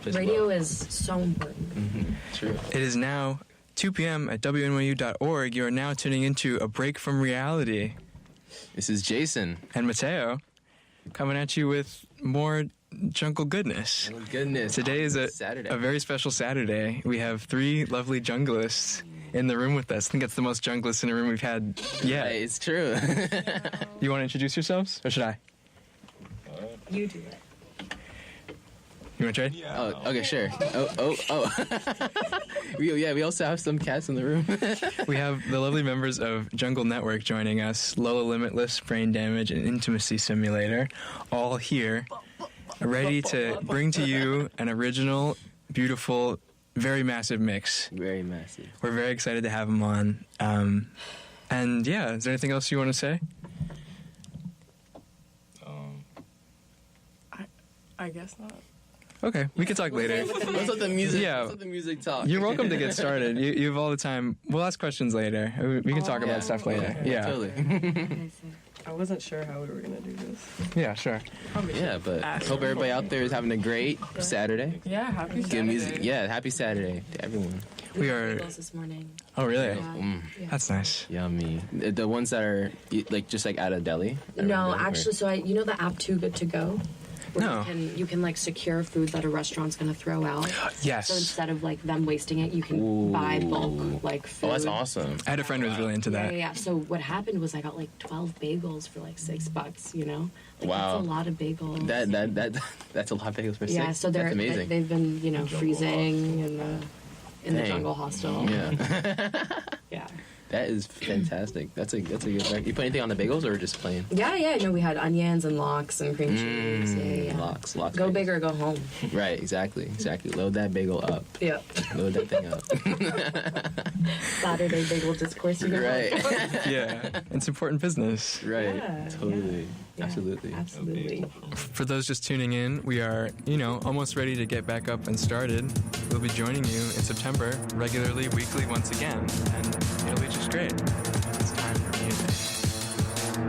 Radio is so important. True. It is now 2 p.m. at WNYU.org. You are now tuning into A Break from Reality. This is Jason. And Mateo coming at you with more jungle goodness. Oh, goodness. Today is a Saturday. very special Saturday. We have 3 lovely junglists in the room with us. I think it's the most junglists in a room we've had yet. Right, it's true. You want to introduce yourselves, or should I? You do it. You want to trade? Yeah. Oh, okay, sure. Oh. we also have some cats in the room. We have the lovely members of Jungle Network joining us, Lola Limitless, Braindamage, and Intimacy Simulator, all here, ready to bring to you an original, beautiful, very massive mix. Very massive. We're very excited to have them on. And yeah, is there anything else you want to say? I guess not. Okay, we can talk later. Let's let the music. Yeah. Let's let the music talk. You're welcome to get started. You have all the time. We'll ask questions later. We can talk about stuff later. Okay. Yeah. Totally. I wasn't sure how we were gonna do this. Yeah, sure. Probably Yeah, should but ask hope everybody out there is having a great Saturday. Yeah, happy Good Saturday. music. Yeah, happy Saturday to everyone. We are. Bagels this morning. Oh, really? Yeah. That's nice. Yummy. The ones that are just like out of deli. No, actually, so you know the app Too Good To Go? Where No. You can like secure food that a restaurant's gonna throw out. So Yes. instead of like them wasting it, you can buy bulk like food. Oh, that's awesome. I had a friend who was really into Yeah, that. yeah. So what happened was I got like 12 bagels for like $6. You know, like, Wow. that's a lot of bagels. That's a lot of bagels for yeah. six. So That's amazing. they've been freezing in the Dang. jungle hostel. Yeah. Yeah. That is fantastic. That's a good record. You put anything on the bagels or just plain? Yeah. No, we had onions and lox and cream cheese. Yeah. Lox. Go bagels. big or go home. Right, exactly. Load that bagel up. Yeah. Load that thing up. Saturday bagel discourse. You know? Right. Yeah. It's important business. Right. Yeah, Totally. Yeah, Absolutely. Absolutely. For those just tuning in, we are, almost ready to get back up and started. We'll be joining you in September, regularly, weekly, once again, and it'll be just great. It's time for music.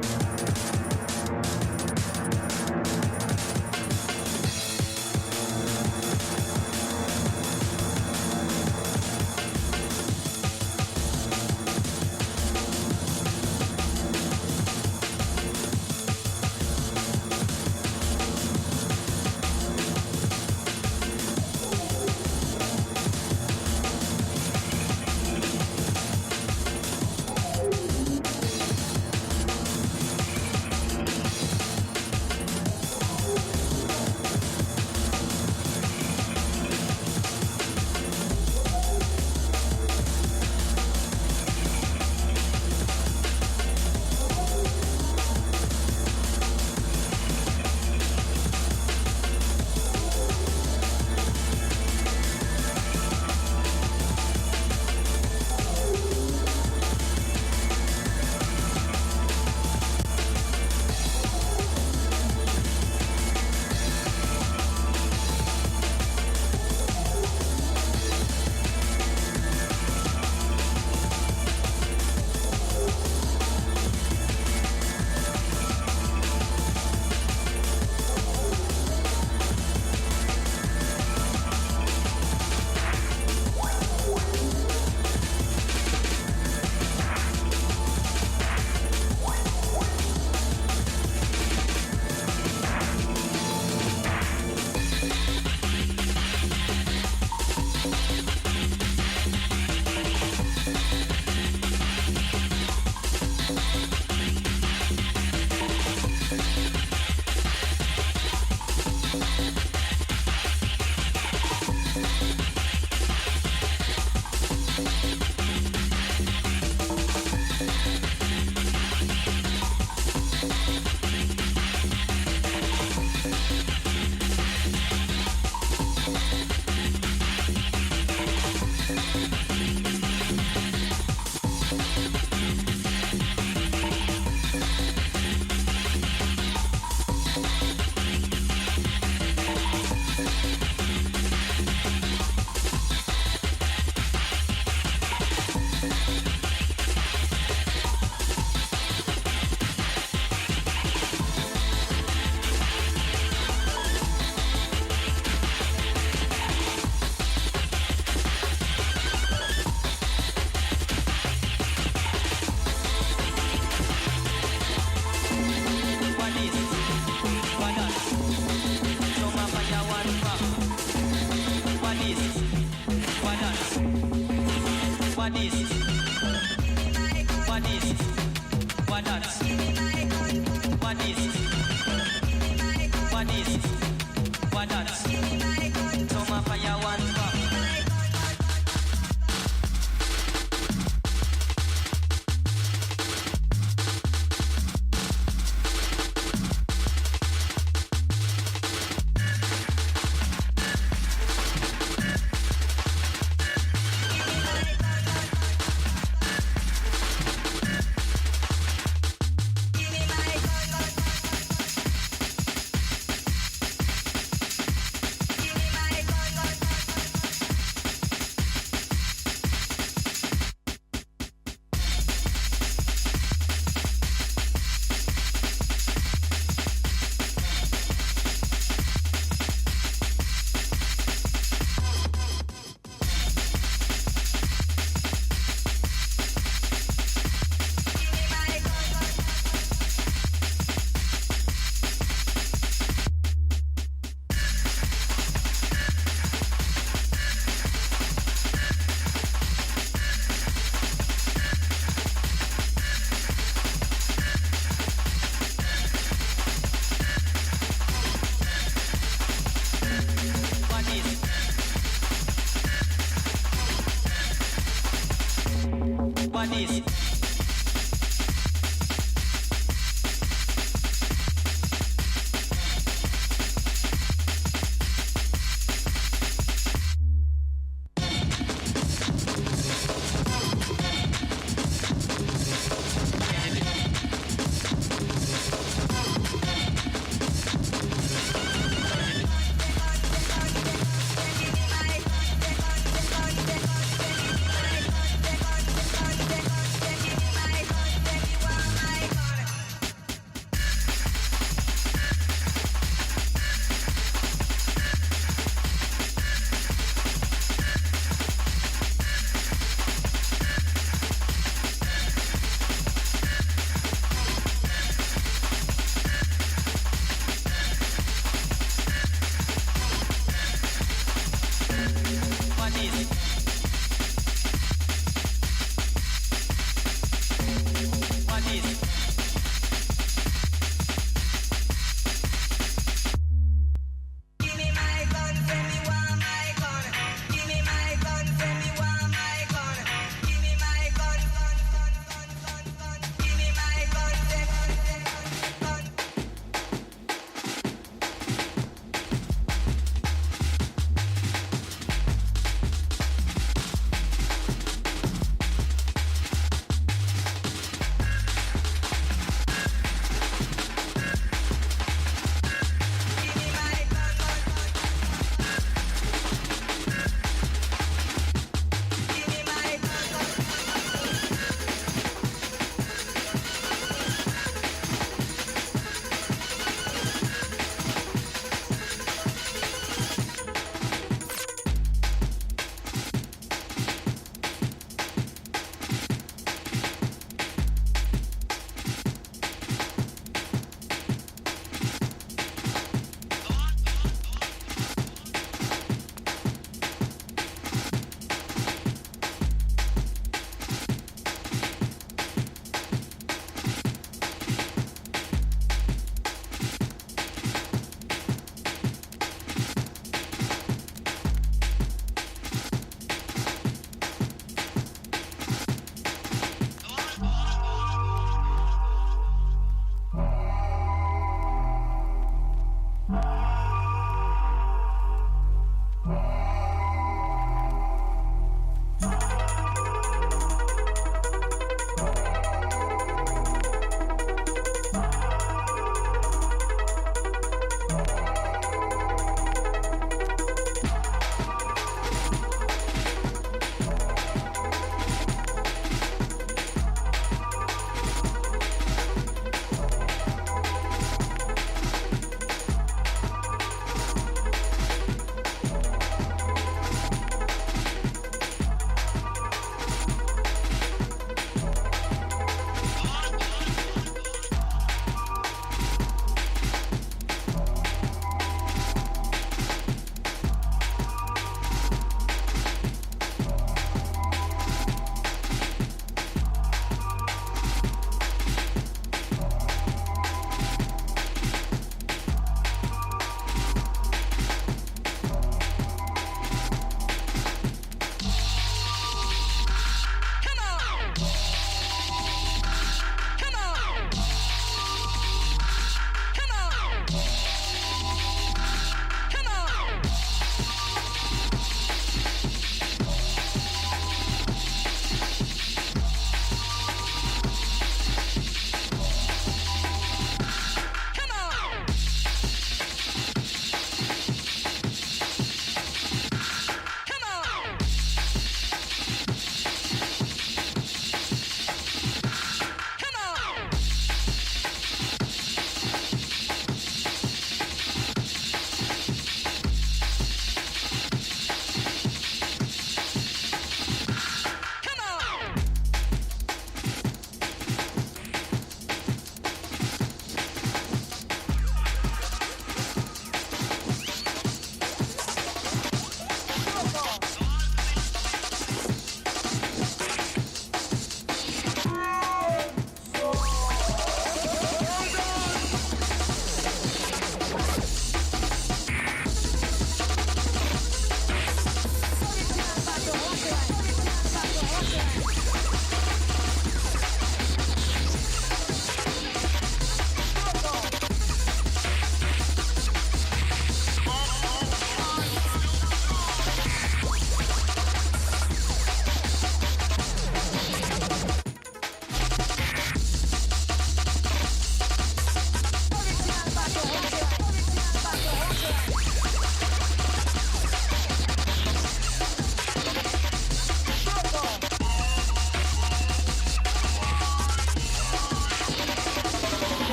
What is? What is? What that's? What is? What is? What that's? So my fire one back. What is?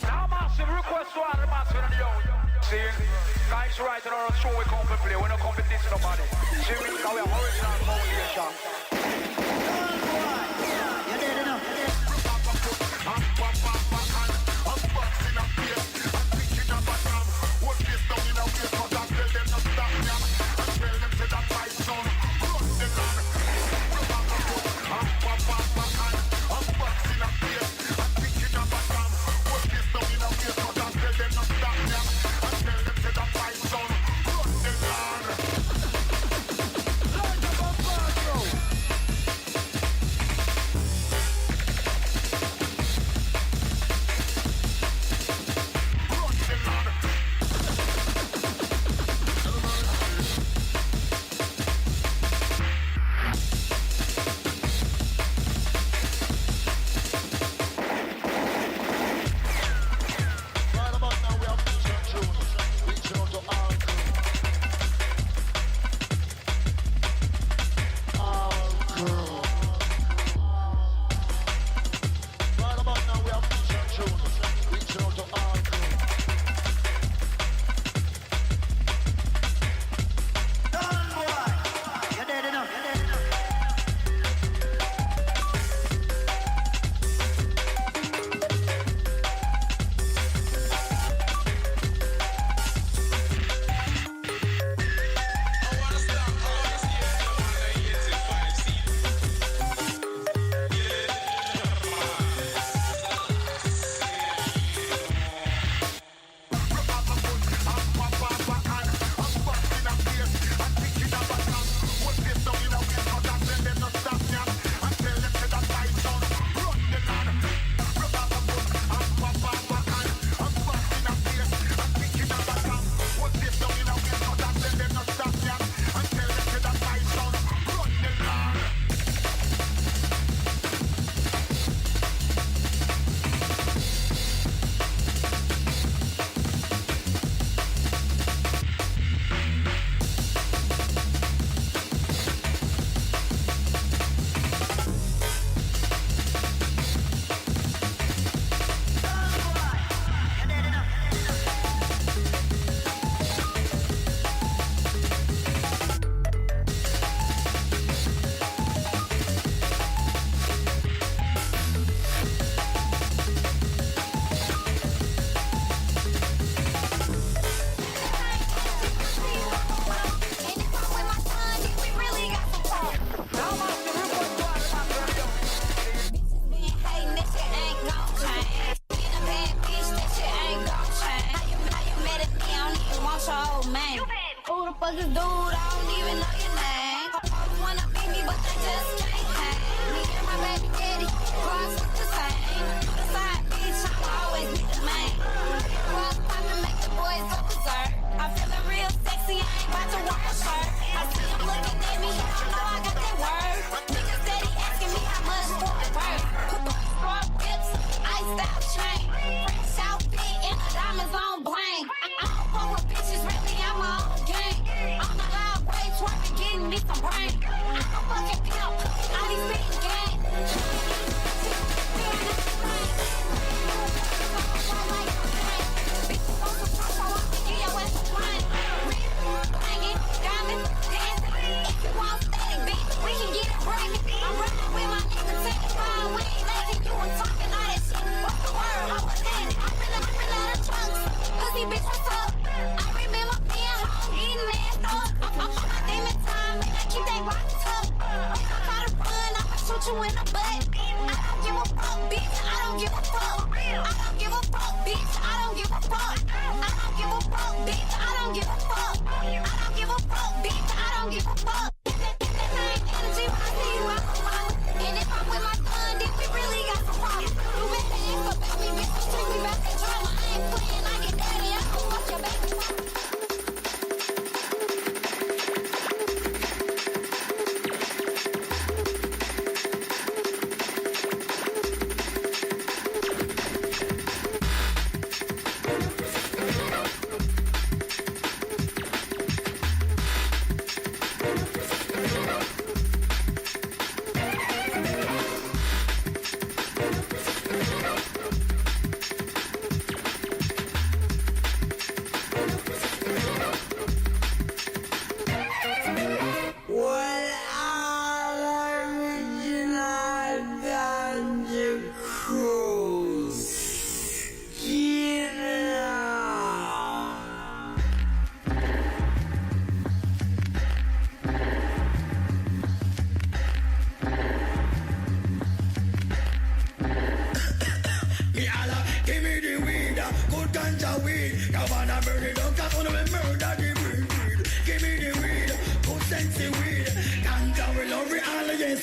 Now, massive request to all the massive in the young. See, guys right on our show we come to play. We don't come to this nobody. See, we have original foundation.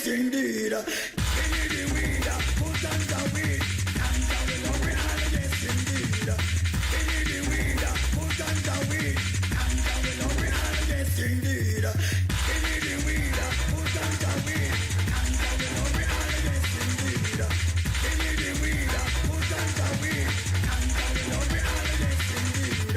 yes indeed. Give me the weed, put on the weed. Ganja we love it all, yes indeed. Give me the weed, put on the weed. Ganja we love it all, yes indeed. Give me the weed, put on the weed. Ganja we love it all, yes indeed. Give me the weed, put on the weed. Ganja we love it all, yes indeed.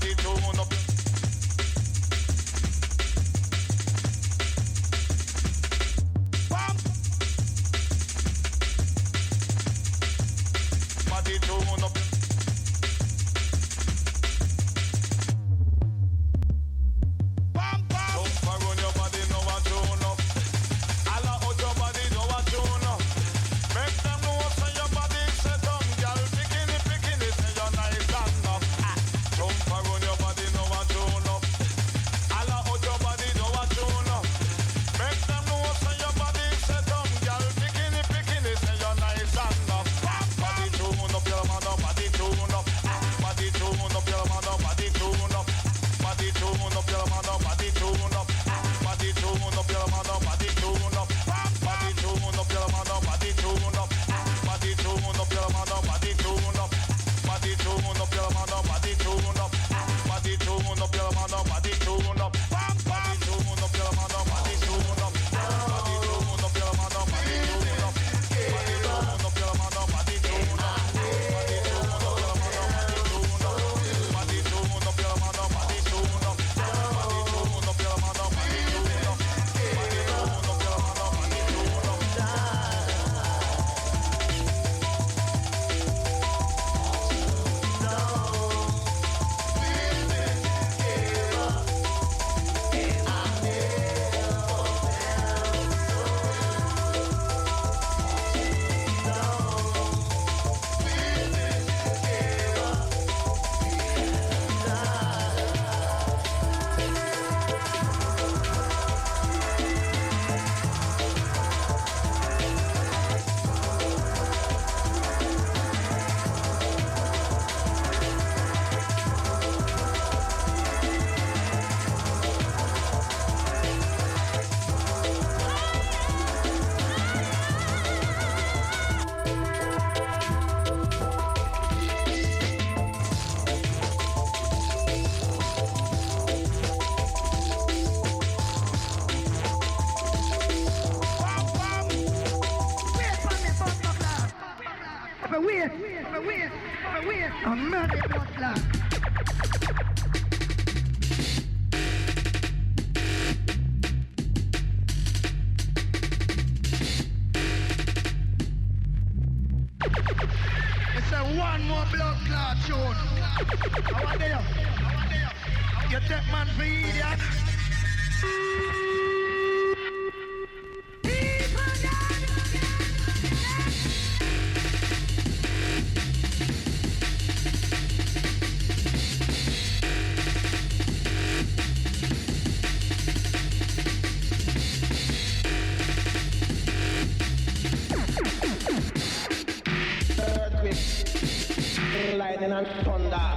body tune up. Bam. Body tune up. Bam bam. Jump around your body, now a tune up. All out your body, now a tune up. Make them know say your body set up, girl. Bikini, say you're nice and up. Jump around your body, now a tune up. All out your body, now a tune up. Make them know say your body set up, girl. Bikini, say you're nice and up. Body tune up, your man up. Body tune up. Body tune up, your man up. Body tune up. Body tune up, your man up. Body tune up. Body tune up, your man up. Body tune up. Body tune up, your man up. Body tune up. Body tune up, your man up. Body tune up. Body tune up, your man up. Body tune up. Body tune up, your man up. Body tune up. Body tune up, your man up. Body tune up. Body tune up, your man up. Body tune up. Body tune up, your man up. Body tune up. Body tune up, your man up. Body tune up. Body tune up, your man up. Body tune up. Body tune up, your man up. Body tune up. Body tune up, your man up. Body tune up. Wait. I'm not a blood clot. It's a one more blood clot tune. How are they? You take man for idiot. Lightning and thunder.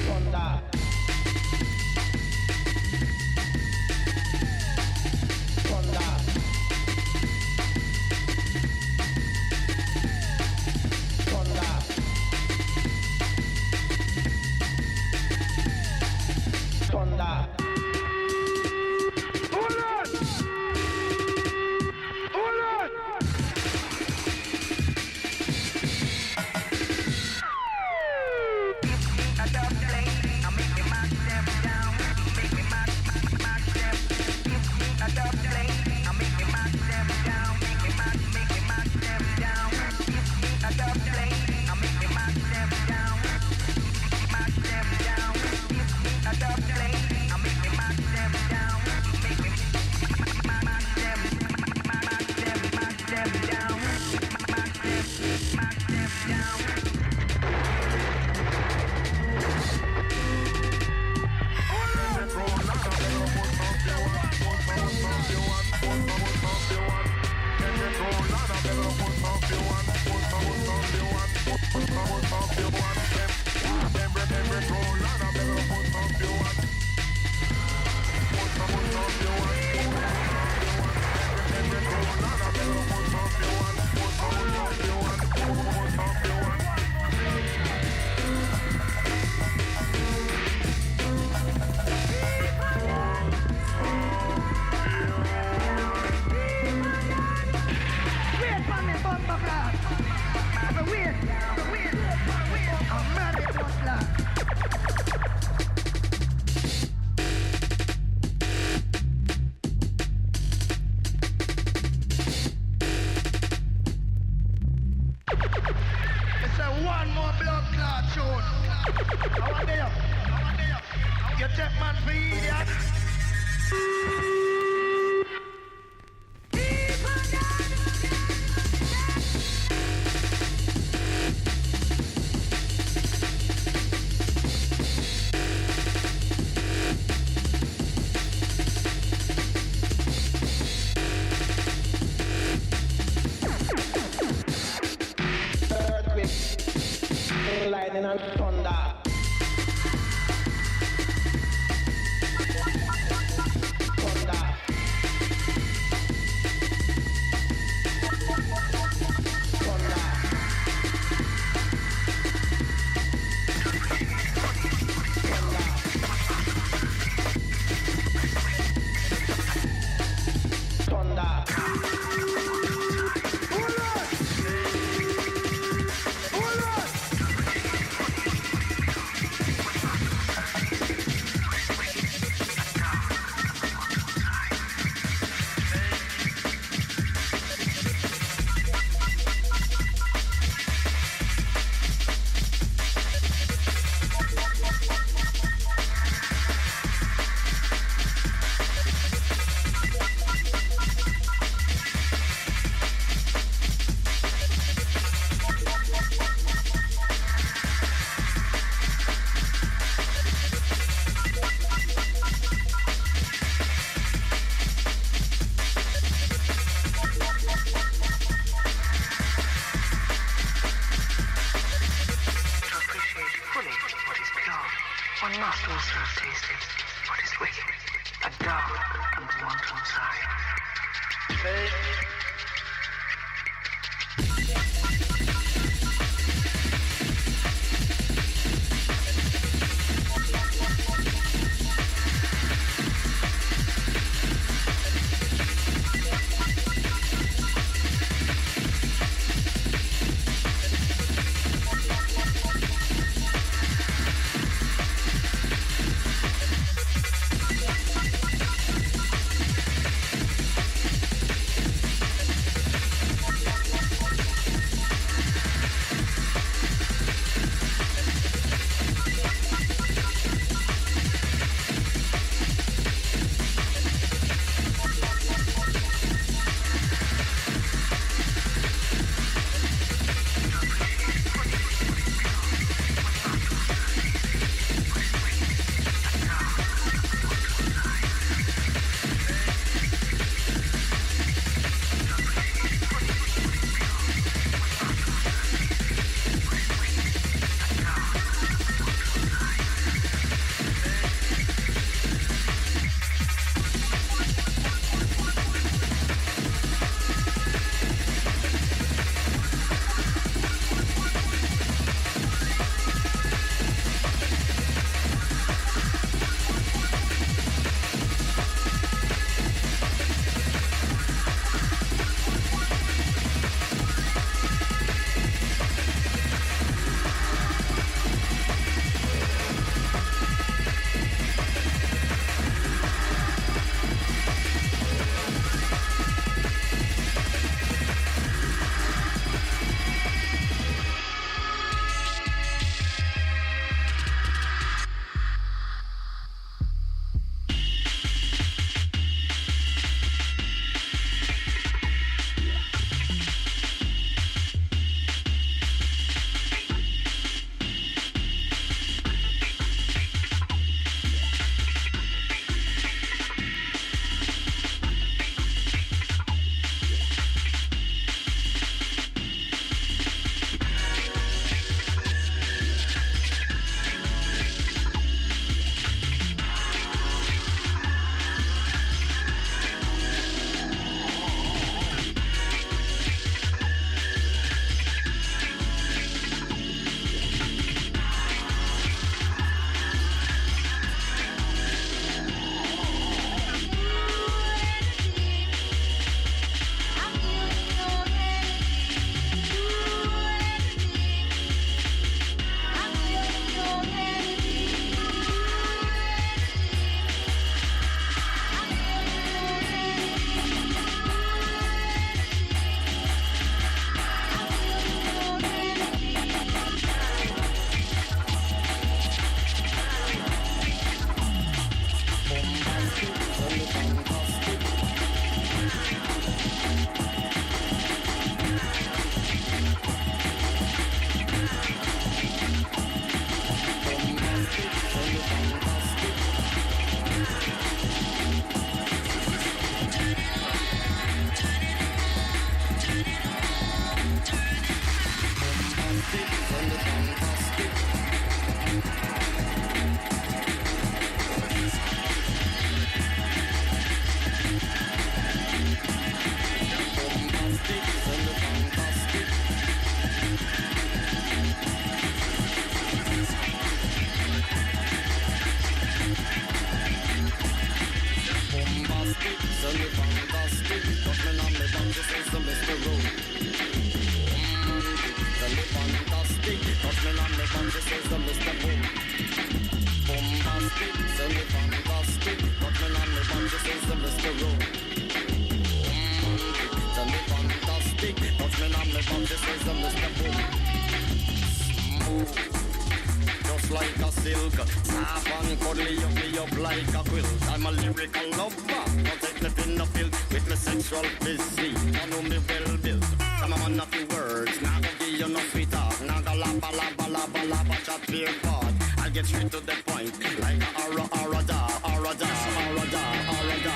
Thunder. Thunder. Thunder. Thunder. It's a one more blood clot tune. I want you. You take man for idiot. Earthquake, lightning and thunder. One must also have tasted what is wicked and dark and wanton side. Just like a silk, soft and cuddly, up me up like a quilt. I'm a lyrical lover, don't take me in the field with me sexual physique. You know me well built, I'm a man of the words. Now go give you no sweet talk, now go laba laba laba laba chat fear part. I'll get straight to the point, like a aura aura da aura da aura da aura da.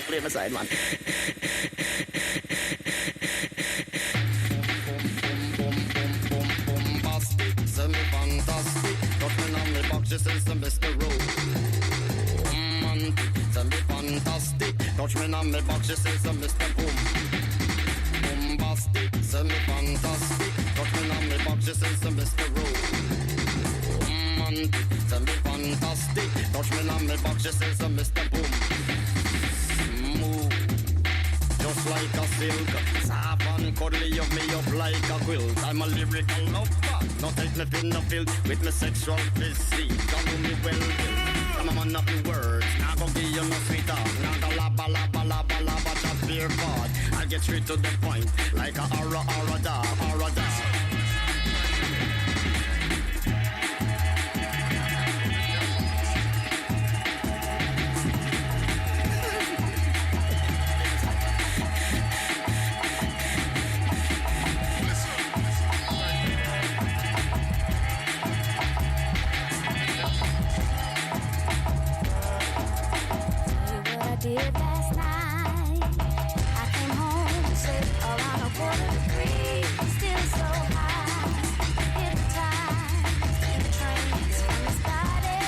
Play my side, man. Bombastic, semi-fantastic. Got me on me box, she says the Mr. Rowe. Romantic, semi-fantastic. Touch me on me box, she says the Mr. Boom. Bombastic, semi-fantastic. Touch me on me box, she says the Mr. Rowe. Romantic, semi-fantastic. Touch me on me box, she says the Mr. Boom. Just like a silk, soft and cuddly, you me up like a quilt. I'm a lyrical lover, don't take me in the field with me sexual physique. Don't do me well built, I'm a man of the words. Now go give you no sweet talk, now go laba laba laba laba chat fear part. I'll get straight to the point, like a aura aura da aura da. Did last night. I came home, sit around a 40°, still so high. Hypnotized in a trance from his body,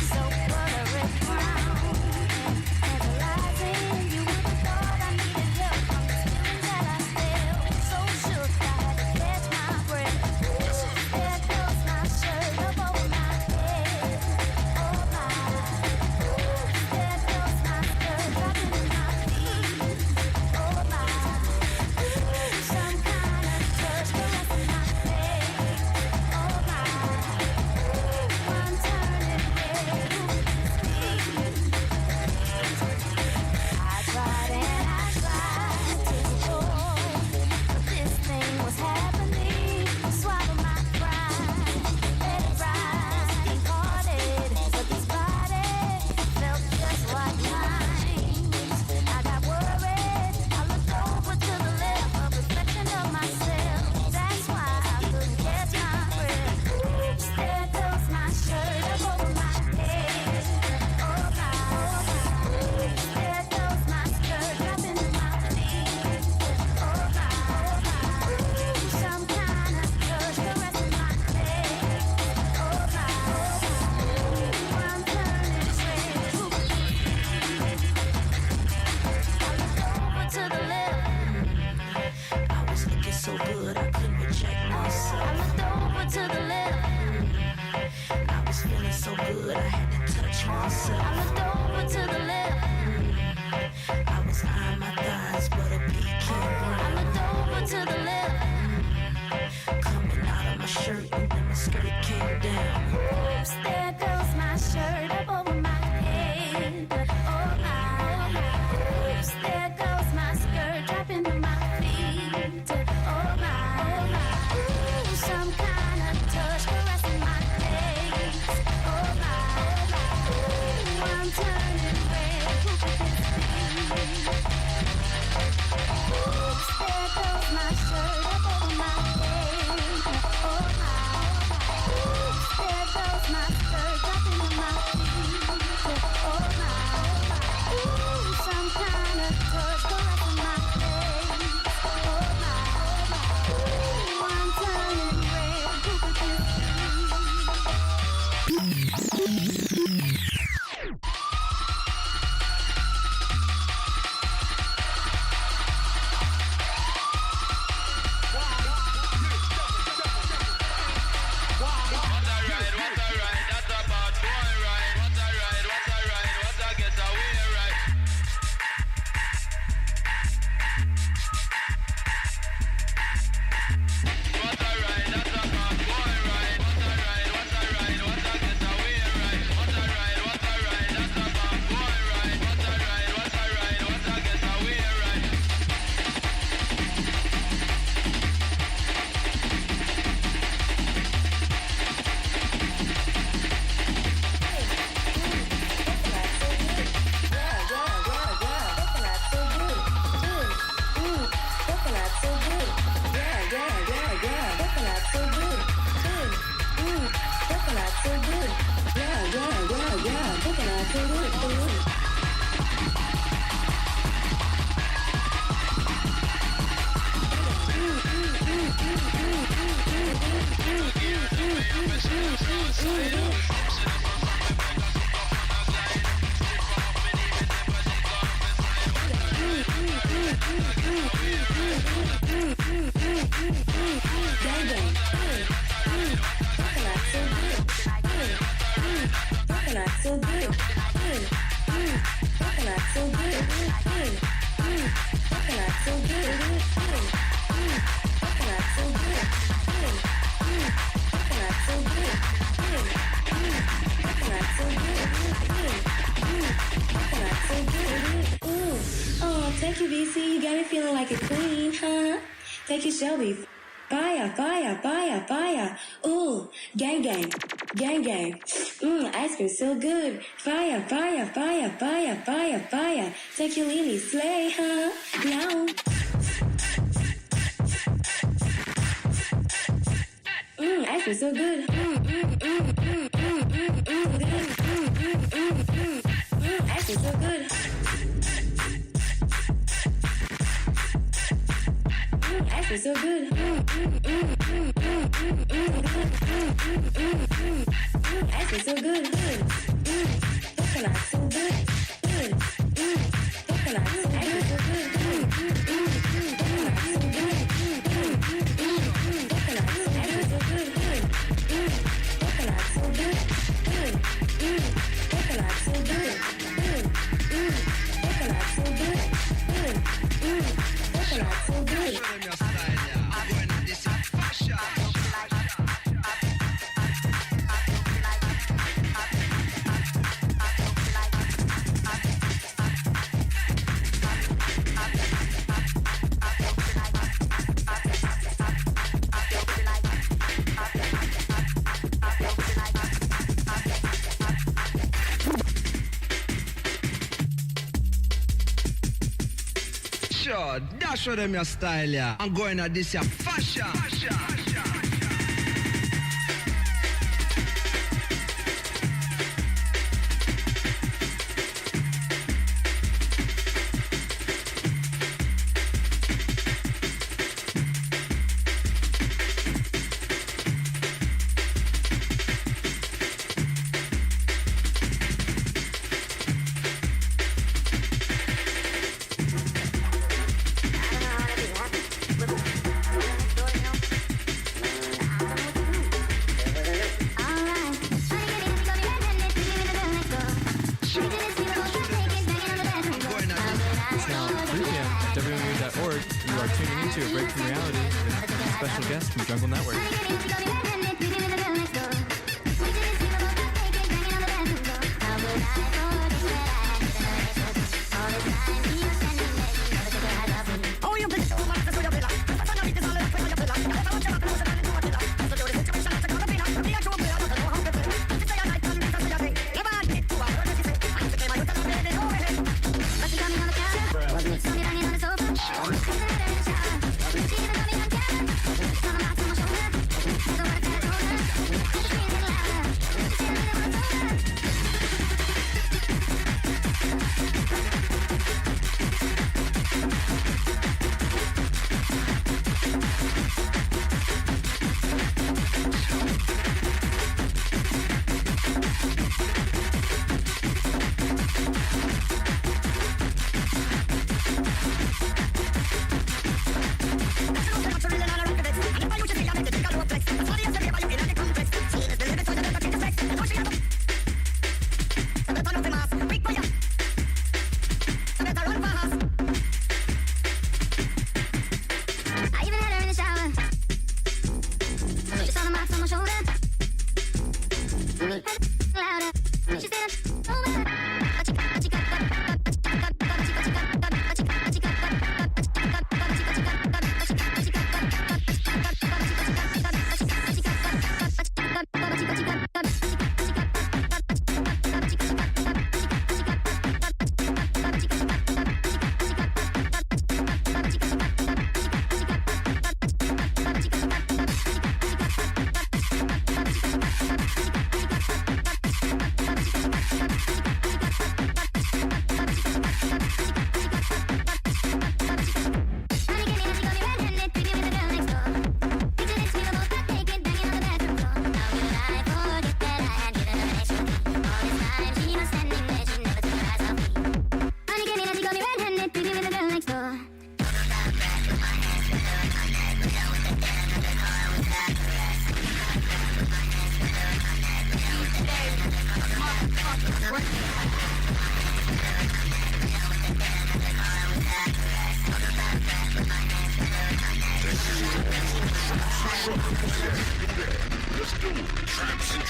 so buttery brown and tantalizing. You would have thought I needed help from the feelings that I felt. So shook, I had to catch my breath. There goes my shirt up over my head. Oh my. There goes my skirt dropping in my feet. Oh my. Some kind of touch caressing my face. Oh my. I'm turning red with this I tried and I tried to ignore, but this thing was happening. Swallow my pride, let it ride and parted. But this body felt just like mine. I got worried. I looked over to the left, a reflection of myself. That's why I couldn't catch my breath. There goes my shirt up over my head. Oh my. There goes my skirt dropping in my feet. Oh my. Some kind of touch caressing my legs. Oh my. I'm turning red. I looked over to the left. I was looking so good I couldn't reject myself. I looked over to the left. I was feeling so good I had to touch myself. I looked over to the left. I was eyeing my thighs, but a peak came round. I looked over to the left. Coming out of my shirt and then my skirt came down. Oops, there goes my shirt up over my head. Oh my. Oops, there goes my skirt dropping to my feet. Oh my. Ooh, some kind of touch caressing my legs. Oh my. Ooh, I'm turning red. Oops, there goes my shirt up over my head. Oh my. Oops, there goes my skirt dropping to my feet. Oh my. Take your VC, you got me feeling like a queen, huh? Take your Shelby. Fire, fire, fire, fire. Ooh, gang, gang, gang, gang. Ice cream so good. Fire, fire, fire, fire, fire, fire. Take your Lily, slay, huh? Now. Ice cream so good. Ice cream so good. Ice cream so good. Ice cream so good. Coconut so good. Coconut so good. Ice cream so good. Coconut so good. Coconut so good. Coconut so good. Coconut so good. Coconut so good. Coconut so good. Sure, dash show them your style, yeah. I'm going at this your fashion. You are tuning into A Break from Reality with a special guest from Jungle Network. Someone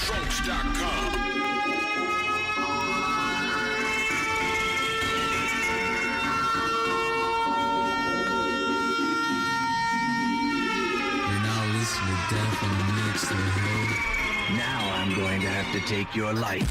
Trunks.com. You're now listening to Death on the Mix to the Hill. Now I'm going to have to take your life.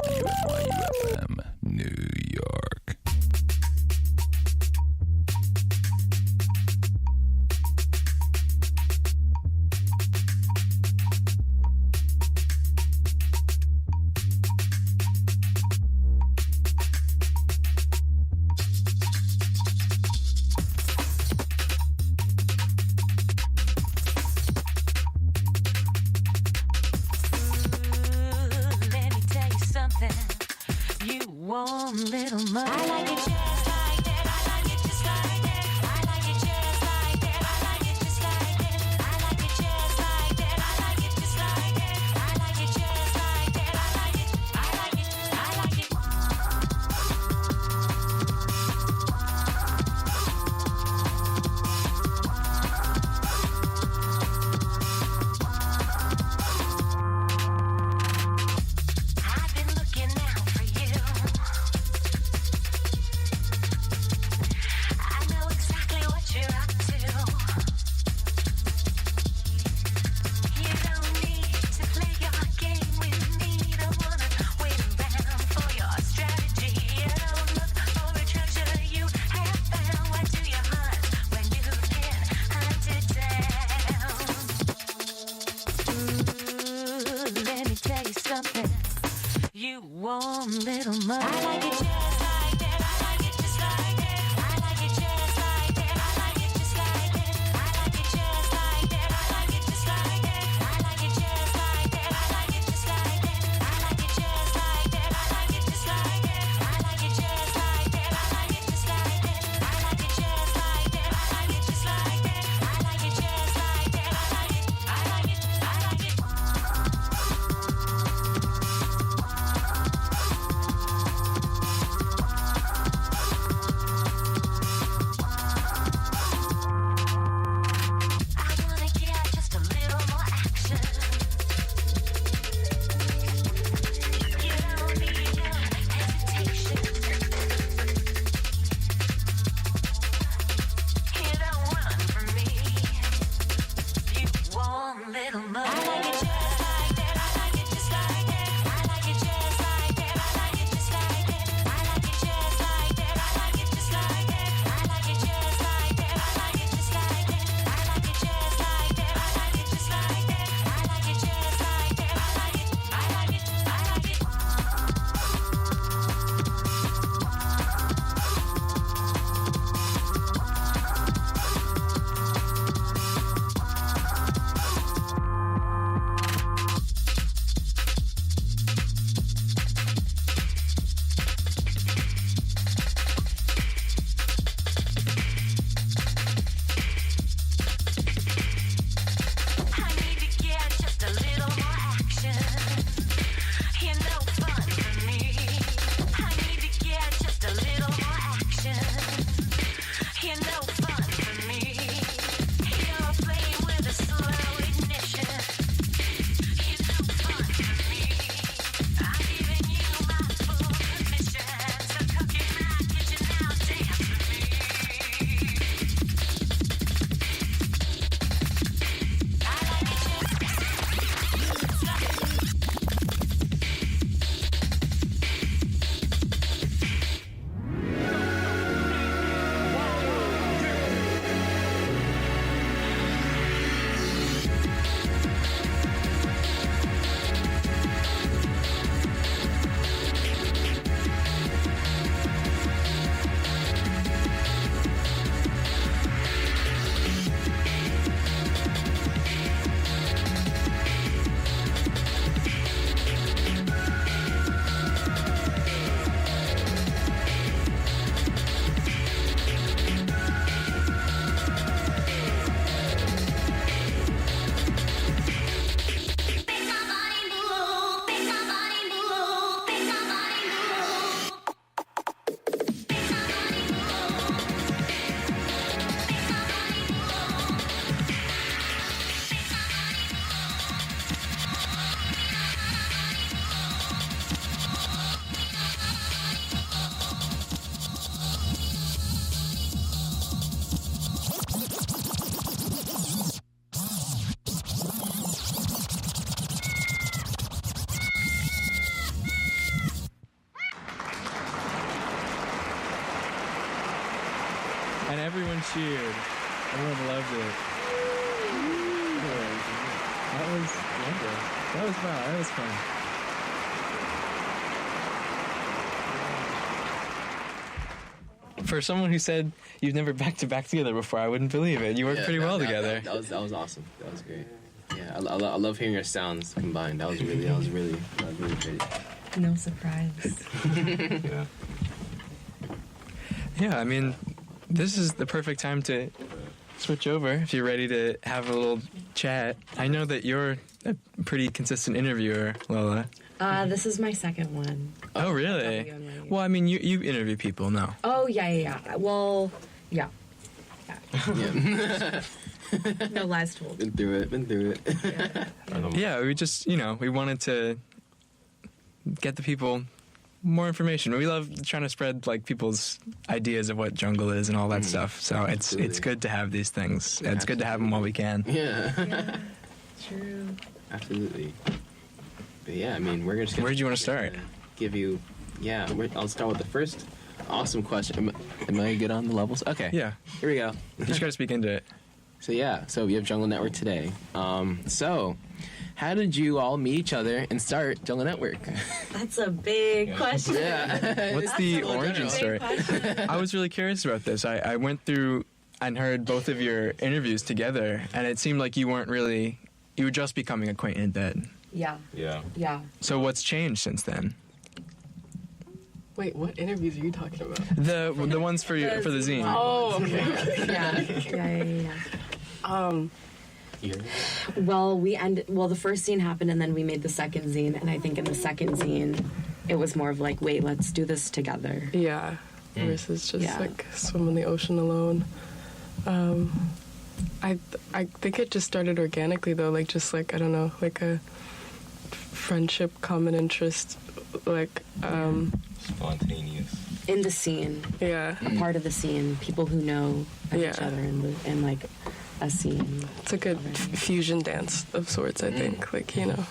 WFYU-FM, New York. Little mother. And everyone cheered. Everyone loved it. That was wonderful. That was fun. That was fun. For someone who said you've never back-to-back together before, I wouldn't believe it. You worked pretty well together. That was awesome. That was great. Yeah, I love hearing your sounds combined. That was really great. No surprise. Yeah. Yeah, I mean, this is the perfect time to switch over if you're ready to have a little chat. I know that you're a pretty consistent interviewer, Lola. This is my second one. Oh, really? Well, I mean, you interview people, no? Oh, yeah. Well, yeah. No lies told. Been through it. Yeah, we just, we wanted to get the people more information. We love trying to spread like people's ideas of what jungle is and all that stuff. So it's good to have these things. It's good to have them while we can. Yeah. True. Absolutely. But yeah, I mean, we're just. Where do you want to start? Give you. Yeah, I'll start with the first awesome question. Am I good on the levels? Okay. Yeah. Here we go. You just got to speak into it. So we have Jungle Network today. So how did you all meet each other and start Jungle Network? That's a big question. Yeah. What's the origin story? I was really curious about this. I went through and heard both of your interviews together, and it seemed like you were just becoming acquainted then. Yeah. So what's changed since then? Wait, what interviews are you talking about? The ones for the zine. Oh, okay. Yeah. Well, the first zine happened, and then we made the second zine, and I think in the second zine, it was more of like, wait, let's do this together. Yeah. Versus just like swim in the ocean alone. I think it just started organically though, like just like I don't know, like a friendship, common interest, like spontaneous in the scene. Yeah, a part of the scene. People who know of each other in like a scene. It's like a fusion dance of sorts. I think, like Yeah.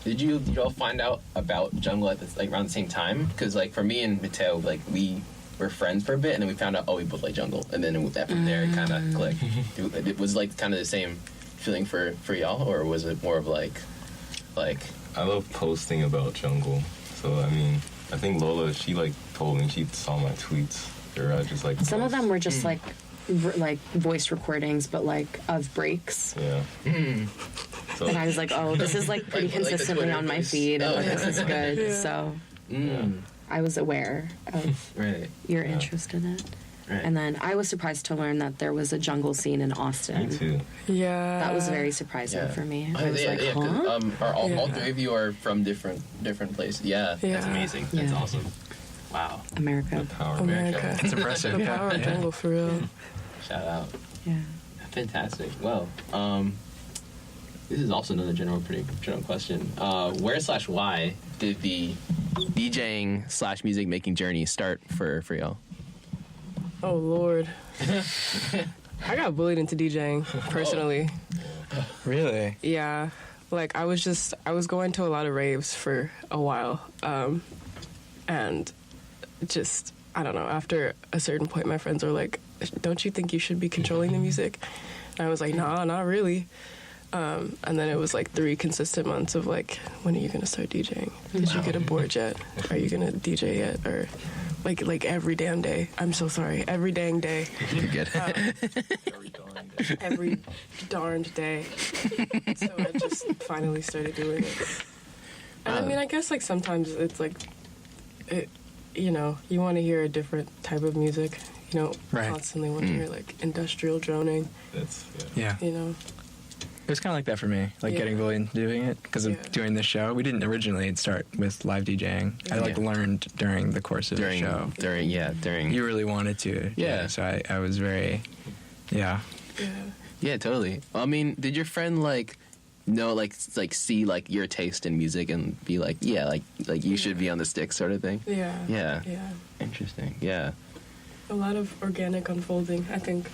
Did you all find out about Jungle at around the same time? Because like for me and Mateo, like we were friends for a bit, and then we found out we both like Jungle, and then from there it kind of clicked. It was like kind of the same feeling for y'all, or was it more of like? I love posting about Jungle, so I mean, I think Lola, she like told me, she saw my tweets, or I just like some of them were just like voice recordings, but like of breaks. Yeah. So, and I was like, oh, this is like pretty consistently on my feed, and this is good. Yeah. So I was aware of your interest in it. Right. And then I was surprised to learn that there was a jungle scene in Austin. Me too. Yeah. That was very surprising for me. I was like, huh? All three of you are from different places. Yeah. That's amazing. That's awesome. Wow. America. The power of America. It's impressive. The power of jungle, for real. Shout out. Yeah. Fantastic. Well, this is also another general question. Where/why did the DJing/music making journey start for y'all? Oh Lord. I got bullied into DJing personally. Really? Yeah. Like I was going to a lot of raves for a while. And just I don't know, after a certain point my friends were like, don't you think you should be controlling the music? And I was like, nah, not really. And then it was like 3 consistent months of like, when are you gonna start DJing? Did you get a board yet? Are you gonna DJ yet? Or like every damn day. I'm so sorry. Every dang day. You get it. Every darned day. So I just finally started doing it. And I mean, I guess like sometimes it's like, you want to hear a different type of music. Constantly want to hear like industrial droning. That's yeah. It was kind of like that for me, like getting bullied into doing it because of doing this show. We didn't originally start with live DJing. I learned during the course of the show. During. You really wanted to. Yeah. So I was very, Yeah, totally. I mean, did your friend see like your taste in music and be like, you should be on the stick sort of thing? Yeah. Yeah. Interesting. Yeah. A lot of organic unfolding, I think.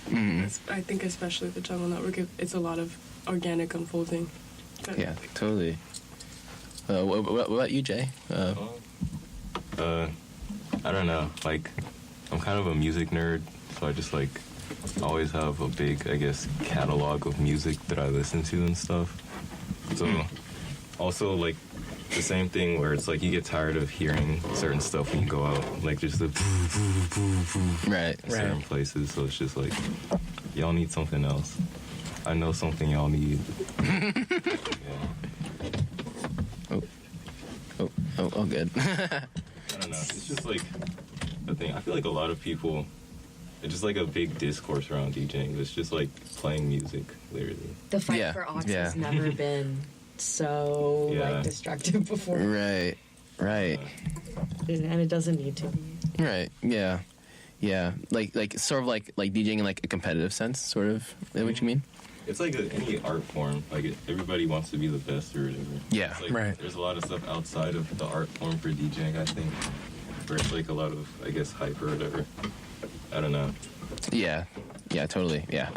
I think especially the Jungle Network, it's a lot of organic unfolding. Yeah, totally. What about you, Jay? I don't know. Like, I'm kind of a music nerd, so I just like always have a big, I guess, catalog of music that I listen to and stuff. So also like the same thing where it's like you get tired of hearing certain stuff when you go out, like just the right certain places. So it's just like y'all need something else. I know something y'all need. Oh, good. I don't know. It's just like the thing. I feel like a lot of people, it's just like a big discourse around DJing. It's just like playing music, literally. The fight for aux has never been so like destructive before. Right. And it doesn't need to be. Right. Yeah. Like sort of like DJing in like a competitive sense, sort of. Is that what you mean? It's like any art form. Like everybody wants to be the best or whatever. Yeah. It's like, There's a lot of stuff outside of the art form for DJing, I think, where it's like a lot of, I guess, hype or whatever. I don't know. Yeah, totally. Yeah,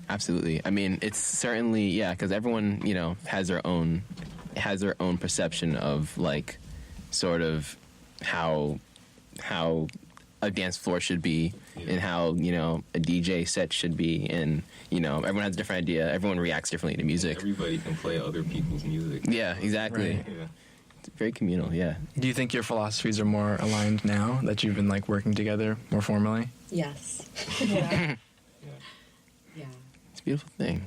absolutely. I mean, it's certainly because everyone has their own perception of like sort of how a dance floor should be and how a DJ set should be, and everyone has a different idea. Everyone reacts differently to music. Everybody can play other people's music. Yeah, exactly. Right. Yeah. It's very communal. Yeah. Do you think your philosophies are more aligned now that you've been like working together more formally? Yes. Yeah. It's a beautiful thing.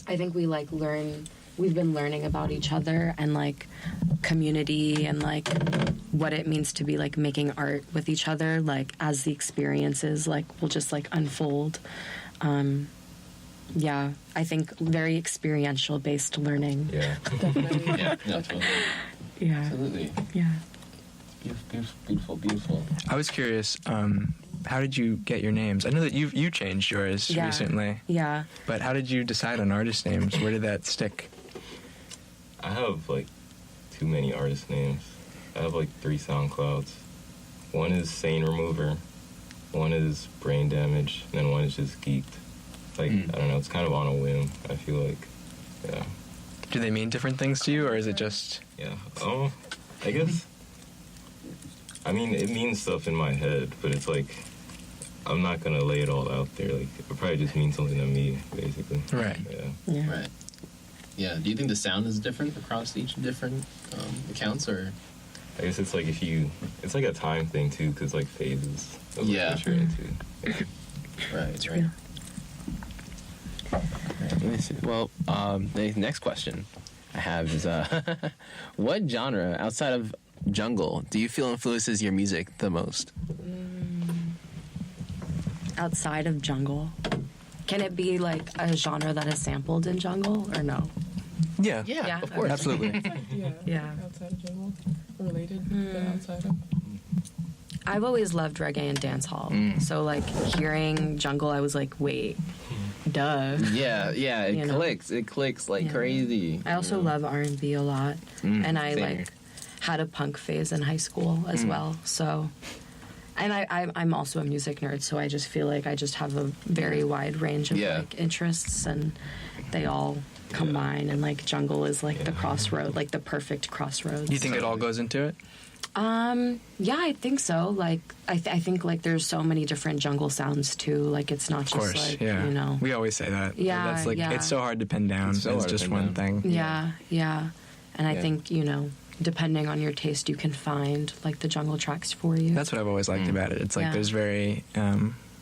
I think we like we've been learning about each other and like community and like what it means to be like making art with each other, like as the experiences like will just like unfold. I think very experiential based learning. Yeah. Definitely. Yeah, totally. Yeah. Absolutely. Yeah. Beautiful. I was curious, how did you get your names? I know that you changed yours recently. Yeah. But how did you decide on artist names? Where did that stick? I have like too many artist names. I have like 3 SoundClouds. One is Sane Remover, one is Braindamage, and then one is just Geeked. Like, I don't know, it's kind of on a whim, I feel like. Yeah. Do they mean different things to you, or is it just... Yeah. I guess... I mean, it means stuff in my head, but it's like... I'm not going to lay it all out there. Like, it probably just means something to me, basically. Right. Yeah. Right. Yeah. Do you think the sound is different across each different accounts, or...? I guess it's like it's like a time thing, too, because, like, phases of like, what you're into. Yeah. Right. Let me see. Well, the next question I have is, what genre outside of jungle do you feel influences your music the most? Outside of jungle, can it be like a genre that is sampled in jungle or no? Yeah, of course, absolutely. Yeah. Outside of jungle, related, but outside of. I've always loved reggae and dancehall, so like hearing jungle, I was like, wait. Duh. Yeah, it clicks like crazy. I also love R&B a lot, and I like had a punk phase in high school as well. So, and I'm also a music nerd, so I just feel like I just have a very wide range of like interests, and they all combine. And like jungle is like the crossroad, like the perfect crossroads. Do you think it all goes into it? Yeah, I think so. Like, I think like there's so many different jungle sounds too. Like, it's not just like you know. We always say that. Yeah, that's like it's so hard to pin down. It's just one thing. Yeah. And I think depending on your taste, you can find like the jungle tracks for you. That's what I've always liked about it. It's like there's very.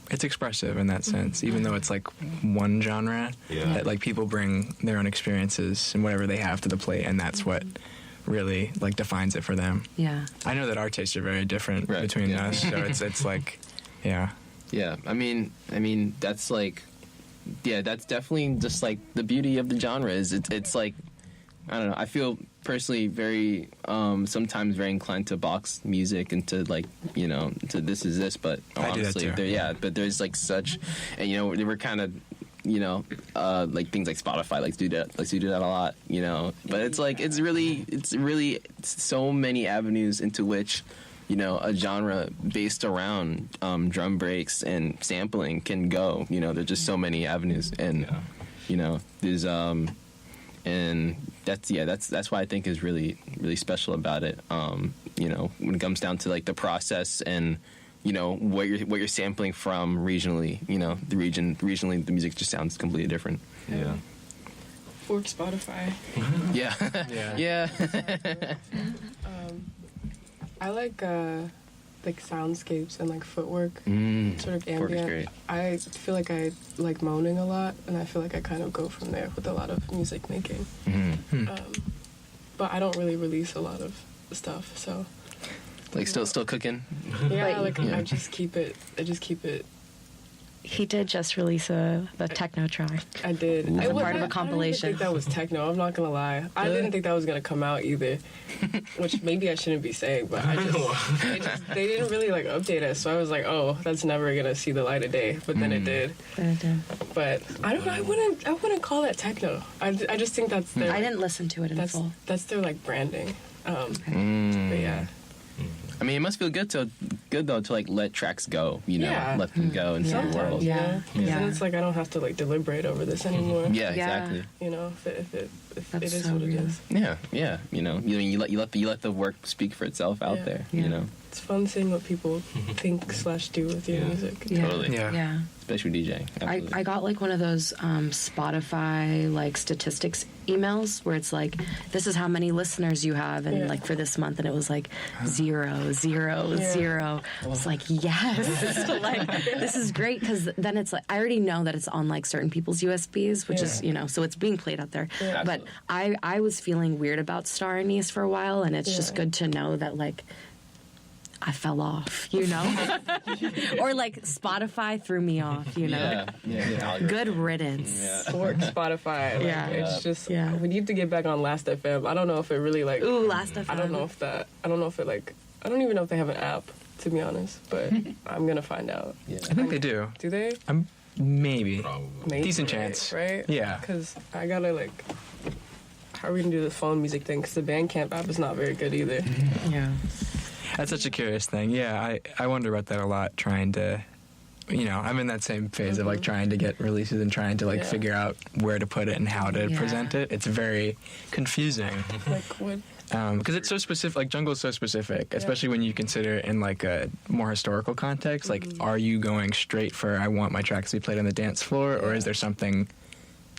It's expressive in that sense, even though it's like one genre. Yeah. That like people bring their own experiences and whatever they have to the plate, and that's what really like defines it for them. Yeah. I know that our tastes are very different between us, so it's like, yeah. Yeah, I mean that's like, that's definitely just like the beauty of the genre is it's like, I don't know. I feel personally very sometimes very inclined to box music into like to this is this, but honestly, but there's like such, and we're kind of. Like things like Spotify likes to do that a lot, but it's like it's really so many avenues into which a genre based around drum breaks and sampling can go. There's just so many avenues, and there's and that's why I think is really really special about it. When it comes down to like the process and you know, what you're sampling from regionally. You know, regionally the music just sounds completely different. Yeah. Or Spotify. Yeah. Yeah. I like soundscapes and like footwork, sort of ambient. Great. I feel like I like moaning a lot, and I feel like I kind of go from there with a lot of music making. But I don't really release a lot of stuff, so. Like still cooking. Yeah, I just keep it. He did just release the techno track. I did. As a part of a I compilation. didn't think that was techno. I'm not gonna lie. I didn't think that was gonna come out either, which maybe I shouldn't be saying. But they didn't really like update us, so I was like, oh, that's never gonna see the light of day. But then it did. But I don't know. I wouldn't call that techno. I just think that's their. I didn't listen to it in full. That's their like branding. But yeah. I mean, it must feel good though to like let tracks go, you know, let them go into the world. Yeah. Then it's like I don't have to like deliberate over this anymore. Yeah, exactly. You know, if it is so what real. it is. Yeah. You know, you let the work speak for itself out there. You know, it's fun seeing what people think / do with your music. Totally. Yeah. Especially DJing. I got like one of those Spotify like statistics emails where it's like, this is how many listeners you have, and like for this month, and it was like 0, 0, 0. I was like, yes, like this is great, because then it's like I already know that it's on like certain people's USBs, which is, you know, so it's being played out there. But I was feeling weird about Star Anise for a while, and it's just good to know that like I fell off, you know? Or like Spotify threw me off, you know? Yeah. Good riddance. Or Spotify. Like, it's just, we need to get back on Last FM. I don't know if it really like... Ooh, Last FM. I don't know if it like... I don't even know if they have an app, to be honest, but I'm going to find out. I think they do. Do they? Maybe. Maybe. Decent chance. Right? Yeah. Because I got to like... How are we going to do the phone music thing? Because the Bandcamp app is not very good either. Yeah. That's such a curious thing. Yeah, I wonder about that a lot, trying to, you know, I'm in that same phase of like trying to get releases and trying to like figure out where to put it and how to present it. It's very confusing. Like what? Because it's so specific, like jungle is so specific, especially when you consider it in like a more historical context. Like, are you going straight for, I want my tracks to be played on the dance floor, or is there something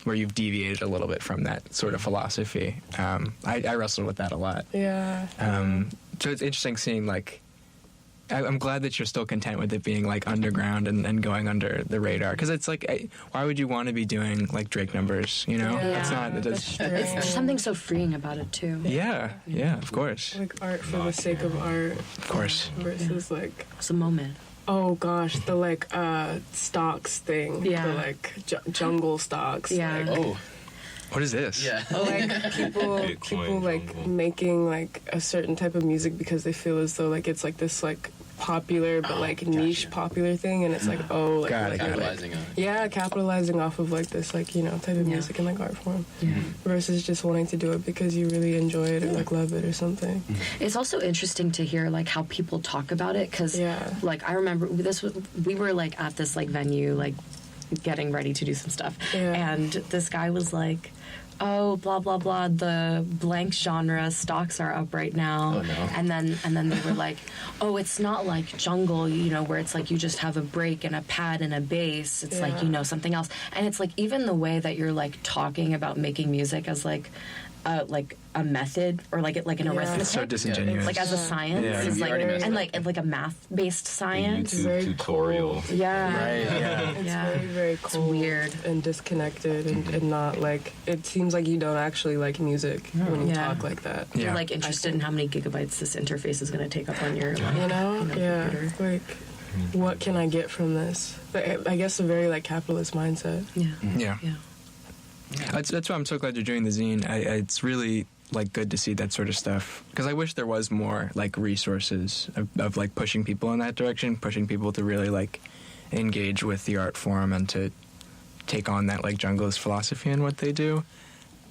where you've deviated a little bit from that sort of philosophy? I wrestled with that a lot. Yeah. So it's interesting seeing, like, I'm glad that you're still content with it being, like, underground and going under the radar. Because it's like, why would you want to be doing, like, Drake numbers, you know? Yeah. There's something so freeing about it, too. Yeah, of course. Like art for the sake of art. Of course. Versus, like... It's a moment. Oh, gosh, the, like, stocks thing. Yeah. The, like, jungle stocks. Yeah. Like, What is this? Yeah. like people like making like a certain type of music because they feel as though like it's like this like popular but like niche popular thing, and it's like like capitalizing on it. Yeah, capitalizing off of like this like, you know, type of music and like art form. Versus just wanting to do it because you really enjoy it or like love it or something. It's also interesting to hear like how people talk about it, because like I remember we were like at this like venue like getting ready to do some stuff, and this guy was like, oh, blah blah blah, the blank genre stocks are up right now. Oh, no. And then they were like, oh, it's not like jungle, you know, where it's like you just have a break and a pad and a bass. It's like, you know, something else. And it's like even the way that you're like talking about making music as like a method or like an arithmetic. It's so disingenuous. Like as a science, it's like like a math-based science. YouTube tutorial. Cool. Yeah. Right. Yeah. It's very cool. It's weird and disconnected and not like, it seems like you don't actually like music when you talk like that. You're like interested in how many gigabytes this interface is going to take up on your computer. Like, what can I get from this? But I guess a very like capitalist mindset. Yeah. That's why I'm so glad you're doing the zine. It's really like good to see that sort of stuff, because I wish there was more like resources of like pushing people in that direction, pushing people to really like engage with the art form and to take on that like junglist philosophy in what they do.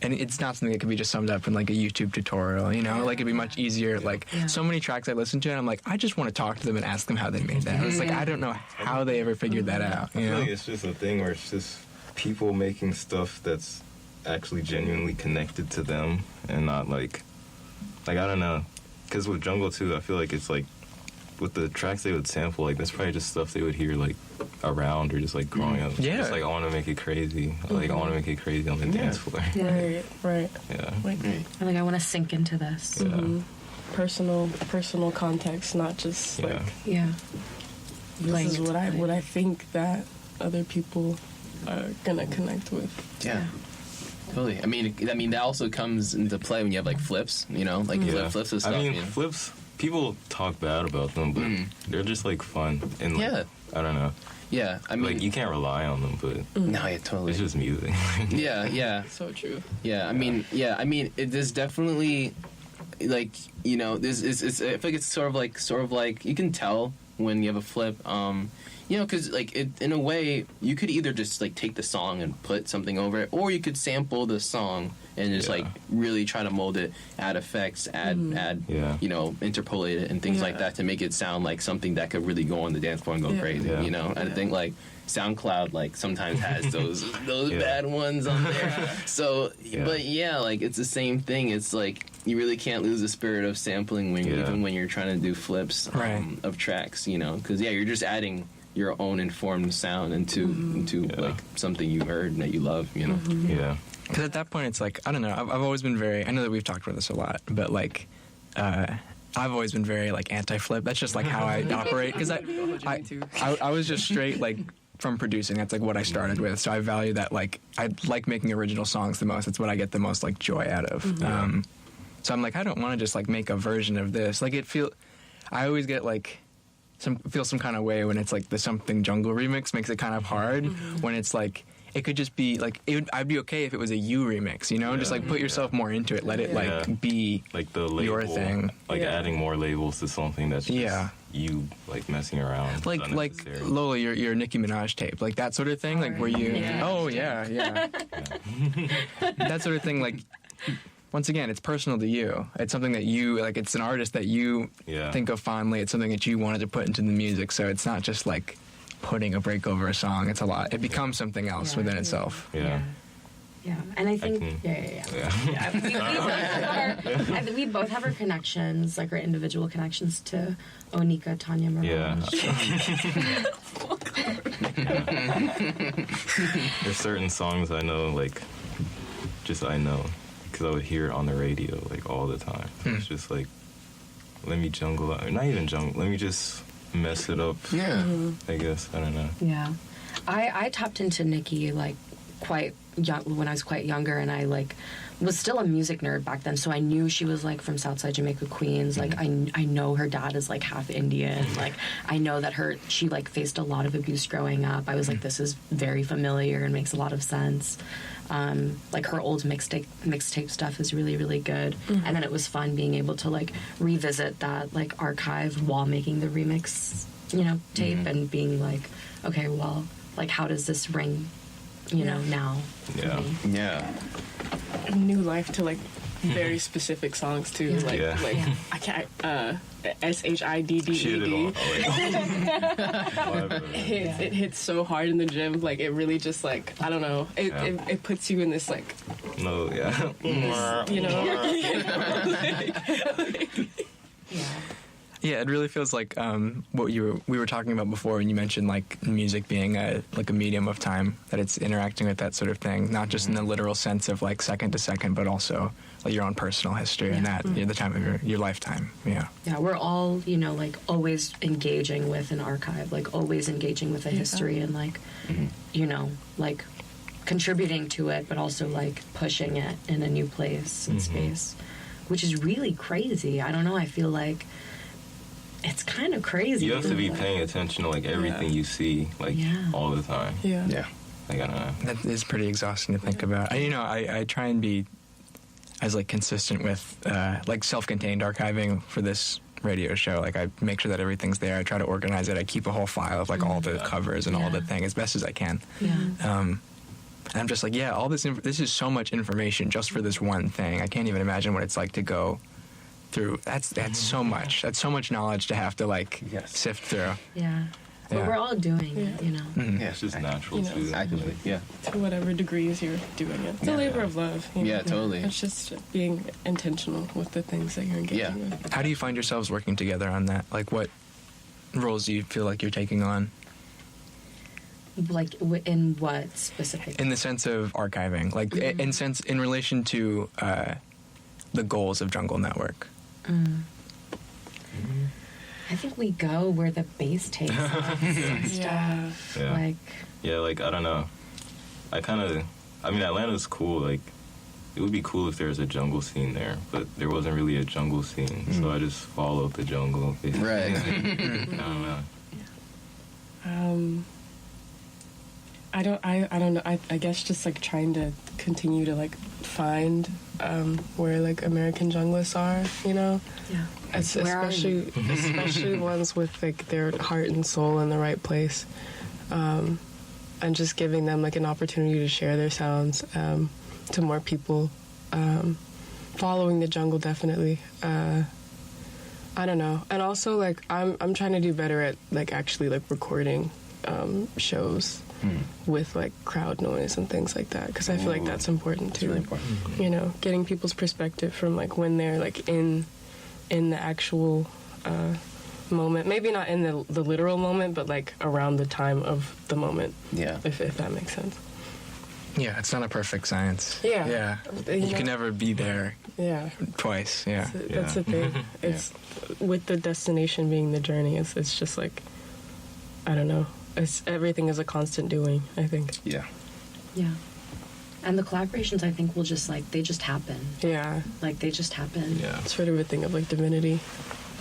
And it's not something that can be just summed up in like a YouTube tutorial, you know? Like it'd be much easier. Like so many tracks I listen to, and I'm like, I just want to talk to them and ask them how they made that. It's like I don't know how they ever figured that out. You know? I feel like it's just a thing where it's just people making stuff that's actually genuinely connected to them and not like I don't know, because with jungle too, I feel like it's like with the tracks they would sample, like that's probably just stuff they would hear like around or just like growing up. Yeah. Just like I want to make it crazy. Like I want to make it crazy on the dance floor. Right. Yeah. I'm like, I want to sink into this. Yeah. Personal context, not just like this is what I think that other people are gonna connect with. Yeah. Totally. I mean, that also comes into play when you have like flips, you know, like flips and stuff. I mean, you know? flips. People talk bad about them, but they're just like fun and like, I don't know. Yeah, I mean, like you can't rely on them, but no, yeah, totally. It's just music. Yeah. So true. Yeah, I mean, there's definitely like, you know, it's I feel like it's sort of like you can tell when you have a flip, you know, because like in a way you could either just like take the song and put something over it, or you could sample the song and just like really try to mold it, add effects, add you know, interpolate it and things like that to make it sound like something that could really go on the dance floor and go crazy, you know. And I think like SoundCloud like sometimes has those bad ones on there. So, but yeah, like it's the same thing. It's like you really can't lose the spirit of sampling when even when you're trying to do flips of tracks, you know, because you're just adding your own informed sound into like something you heard and that you love, you know. Yeah. Because at that point, it's like, I don't know, I've always been very, I know that we've talked about this a lot, but like, I've always been very like anti-flip. That's just like how I operate. Because I was just straight like from producing. That's like what I started with. So I value that. Like, I like making original songs the most. It's what I get the most like joy out of. So I'm like, I don't want to just like make a version of this. Like I always get like feel some kind of way when it's like the Something Jungle remix makes it kind of hard when it's like, it could just be like I'd be okay if it was a you remix, you know, just like put yourself more into it, let it like be like the label, your thing, like adding more labels to something that's just you like messing around, like Lola, your Nicki Minaj tape, like that sort of thing, like where you that sort of thing, like. Once again, it's personal to you. It's something that you, like, it's an artist that you think of fondly. It's something that you wanted to put into the music. So it's not just, like, putting a break over a song. It's a lot. It becomes something else within itself. Yeah, and I think, we both have our connections, like our individual connections to Onika, Tanya Mirage. There's certain songs I know, like, I know. Because I would hear it on the radio like all the time. It's just like, let me jungle out. Not even jungle. Let me just mess it up. I guess. I don't know. Yeah. I tapped into Nicki like quite young when I was quite younger, and I like was still a music nerd back then, so I knew she was like from Southside Jamaica, Queens. Like I know her dad is like half Indian. Like I know that she like faced a lot of abuse growing up. I was like, this is very familiar and makes a lot of sense. Like her old mixtape stuff is really, really good. And then it was fun being able to like revisit that like archive while making the remix, you know, tape and being like, okay, well, like how does this ring, you know, now? New life to like very specific songs too. Like I can't SHIDDED. It hits so hard in the gym. Like it really just like I don't know. It puts you in this like you know. Yeah, it really feels like what we were talking about before when you mentioned like music being a medium of time, that it's interacting with that sort of thing, not just in the literal sense of like second to second, but also like your own personal history and that the time of your lifetime. Yeah, we're all, you know, like always engaging with an archive, like always engaging with a history and like you know, like contributing to it, but also like pushing it in a new place and space, which is really crazy. I don't know, I feel like it's kind of crazy. You have to be paying attention to like everything you see, like all the time. Like I don't know. That is pretty exhausting to think about. You know, I try and be as like consistent with like self-contained archiving for this radio show. Like I make sure that everything's there. I try to organize it. I keep a whole file of like all the covers and all the thing as best as I can. And I'm just like, all this is so much information just for this one thing. I can't even imagine what it's like to go through. That's so much. That's so much knowledge to have to like sift through. But we're all doing it, you know. It's just natural to actively. To whatever degrees you're doing it. It's a labor of love. You know? Totally. It's just being intentional with the things that you're engaging with. How do you find yourselves working together on that? Like what roles do you feel like you're taking on? Like, in what specific? In the sense of archiving, like in relation to the goals of Jungle Network. I think we go where the bass takes us and stuff. Yeah. Like, yeah, like, I don't know. I mean, Atlanta's cool. Like, it would be cool if there was a jungle scene there, but there wasn't really a jungle scene, so I just followed the jungle. Basically. Right. I don't know. I don't know. I guess just like trying to continue to like find where like American junglists are, you know? Yeah. Especially ones with like their heart and soul in the right place. And just giving them like an opportunity to share their sounds to more people. Following the jungle, definitely. I don't know. And also like I'm trying to do better at like actually like recording shows with like crowd noise and things like that, because I feel like that's important too. Really important. You know, getting people's perspective from like when they're like in the actual moment, maybe not in the literal moment, but like around the time of the moment. Yeah. If that makes sense. Yeah, it's not a perfect science. Yeah. Yeah. You can never be there twice. Yeah. That's the thing. It's with the destination being the journey. It's just like, I don't know. Everything is a constant doing, I think. Yeah. yeah. And the collaborations, I think, will just like, they just happen. Yeah. Like, they just happen. Yeah. It's sort of a thing of like divinity.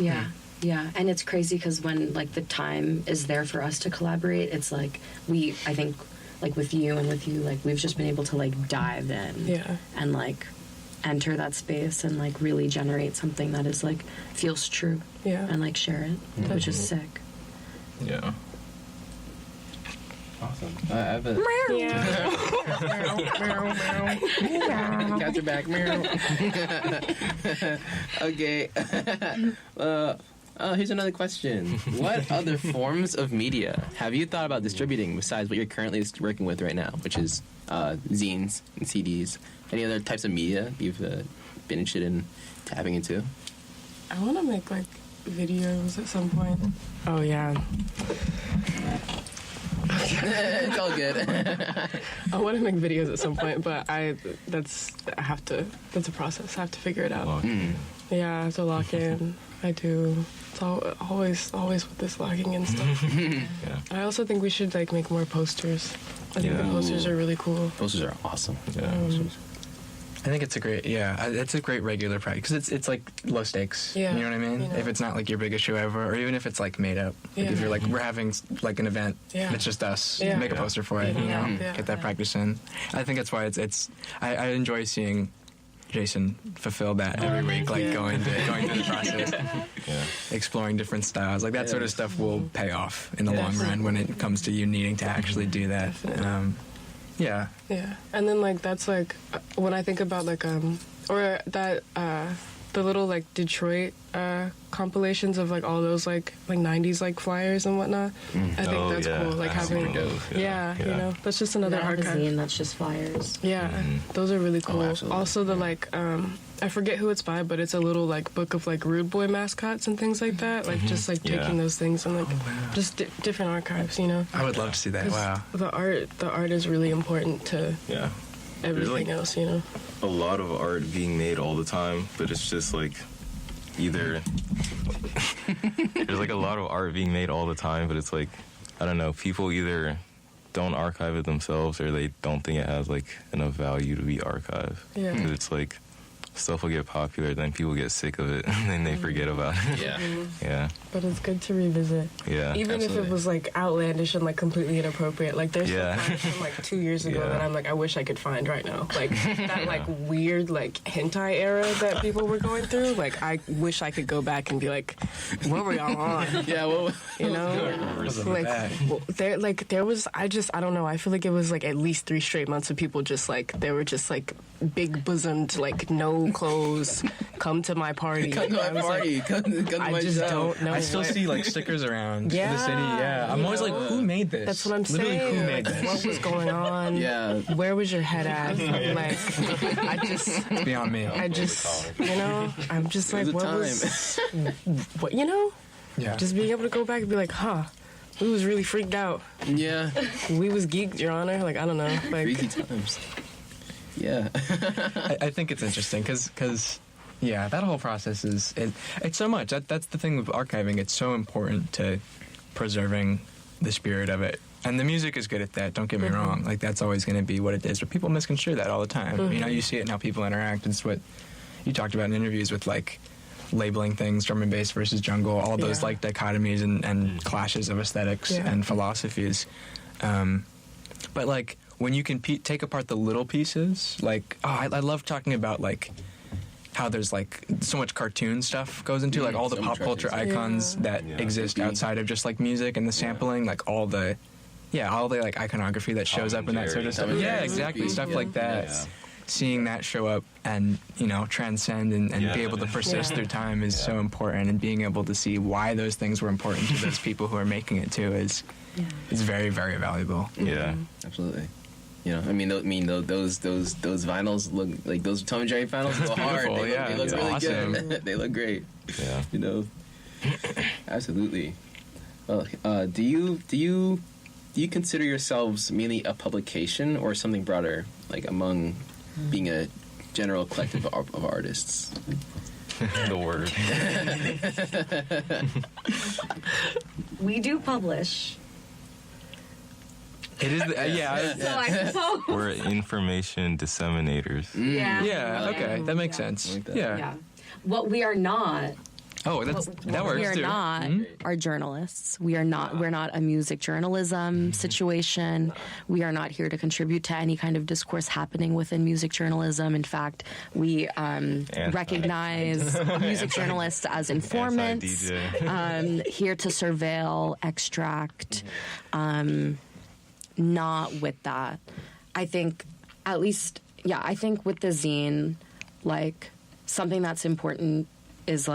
Yeah. Yeah. And it's crazy because when like the time is there for us to collaborate, it's like I think like with you, like we've just been able to like dive in and like enter that space and like really generate something that is like feels true and like share it, which is sick. Yeah. Awesome. I have a... Cats are back. Okay. Here's another question. What other forms of media have you thought about distributing besides what you're currently working with right now, which is zines and CDs? Any other types of media you've been interested in tapping into? I want to make like videos at some point. Oh yeah. It's all good. I want to make videos at some point, but that's a process. I have to figure it out. Yeah, I have to lock in. I do. It's always with this logging and stuff. I also think we should like make more posters. I think the posters are really cool. Posters are awesome. I think it's a great regular practice because it's like low stakes. Yeah. You know what I mean? You know. If it's not like your biggest show ever, or even if it's like made up. Like if you're like, we're having like an event, and it's just us, make a poster for it, you know, get that practice in. I think that's why I enjoy seeing Jason fulfill that every week, like going through the process, exploring different styles. Like that sort of stuff will pay off in the long run when it comes to you needing to actually do that. Yeah. And then like that's like when I think about like or that the little like Detroit compilations of like all those like 90s like flyers and whatnot. I think that's cool. Like having you know, that's just another archive. Magazine that's just flyers. Yeah, those are really cool. Absolutely. Also the like I forget who it's by, but it's a little like book of like Rude Boy mascots and things like that. Like just like taking those things and like just different archives, you know. I would love to see that. Wow. The art is really important to everything else, you know. A lot of art being made all the time, but it's just like either there's like a lot of art being made all the time, but it's like, I don't know, people either don't archive it themselves or they don't think it has like enough value to be archived. Yeah. Because it's like stuff will get popular, then people get sick of it, and then they forget about it. Yeah. But it's good to revisit. Yeah. Even if it was like outlandish and like completely inappropriate. Like there's some from like 2 years ago that I'm like, I wish I could find right now. Like that like weird like hentai era that people were going through. Like I wish I could go back and be like, what were y'all on? You know? There was I don't know. I feel like it was like at least 3 straight months of people just like they were just like big bosomed, like no clothes, come to my party. Come to my party. Like, come to my I just show. don't know. I still see like stickers around the city. Yeah, I'm always like, who made this? That's what I'm Literally, saying. who made this? What was going on? Where was your head at? Like, I just. It's beyond me. I just, you know, I'm just like, what was, what, you know? Yeah. Just being able to go back and be like, huh, we was really freaked out. Yeah. We was geeked, Your Honor. Like, I don't know. Like, Crazy times. Yeah. I think it's interesting because yeah, that whole process it's so much. That's the thing with archiving. It's so important to preserving the spirit of it. And the music is good at that, don't get me wrong. Like, that's always going to be what it is. But people misconstrue that all the time. You know, you see it in how people interact. It's what you talked about in interviews with, like, labeling things, drum and bass versus jungle, all those, like, dichotomies and clashes of aesthetics and philosophies. But, like, when you can take apart the little pieces, like, I love talking about, like, how there's like so much cartoon stuff goes into like all the pop culture icons that exist outside of just like music and the sampling, like all the like iconography that shows up in that sort of stuff. Yeah, exactly. Stuff like that. Yeah. Seeing that show up and, you know, transcend and be able to persist through time is so important, and being able to see why those things were important to those people who are making it too is very, very valuable. Yeah, absolutely. You know, I mean, those vinyls look like those Tom and Jerry vinyls go hard. They look really awesome. good. They look great. Yeah, you know, absolutely. Well, do you consider yourselves mainly a publication or something broader, like among being a general collective of artists? The word. We do publish. It is, So I suppose. We're information disseminators. Yeah, okay, that makes sense. Like that. Yeah. What we are not. Oh, that works We are too. not are journalists. We are not. We're not a music journalism situation. We are not here to contribute to any kind of discourse happening within music journalism. In fact, we recognize music journalists as informants, here to surveil, extract. Not with that. I think, at least, I think with the zine, like, something that's important is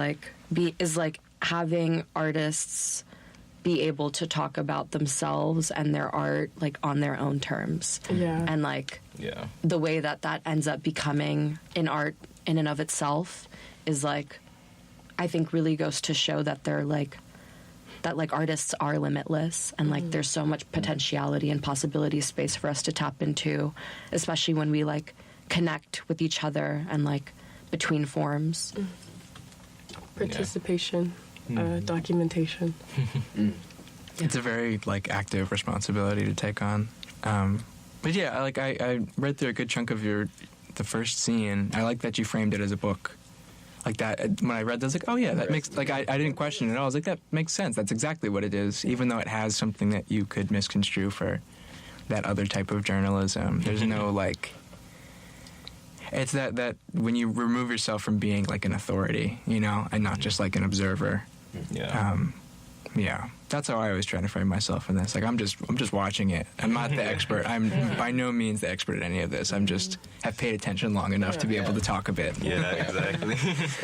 having artists be able to talk about themselves and their art, like, on their own terms. Yeah. And, like, the way that ends up becoming in art in and of itself is, like, I think really goes to show that they're, like, artists are limitless, and like there's so much potentiality and possibility space for us to tap into, especially when we like connect with each other and like between forms. Participation, documentation. It's a very like active responsibility to take on. But yeah, like I read through a good chunk of the first scene. I like that you framed it as a book. Like that, when I read that, I was like, oh yeah, that makes, like, I didn't question it at all. I was like, that makes sense. That's exactly what it is, even though it has something that you could misconstrue for that other type of journalism. There's no, like, it's that when you remove yourself from being, like, an authority, you know, and not just, like, an observer. Yeah. That's how I always try to frame myself in this. Like, I'm just watching it. I'm not the expert. I'm by no means the expert at any of this. I'm just have paid attention long enough to be able to talk a bit. Yeah, exactly.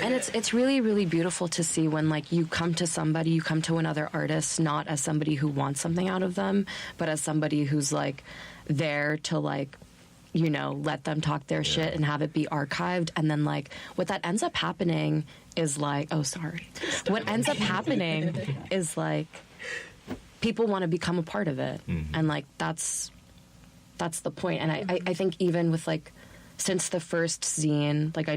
And it's really, really beautiful to see when, like, you come to another artist, not as somebody who wants something out of them, but as somebody who's, like, there to, like, you know, let them talk their shit and have it be archived. And then, like, what that ends up happening is, like, what ends up happening is, like, people want to become a part of it. And, like, that's the point. And I think even with, like, since the first zine, like,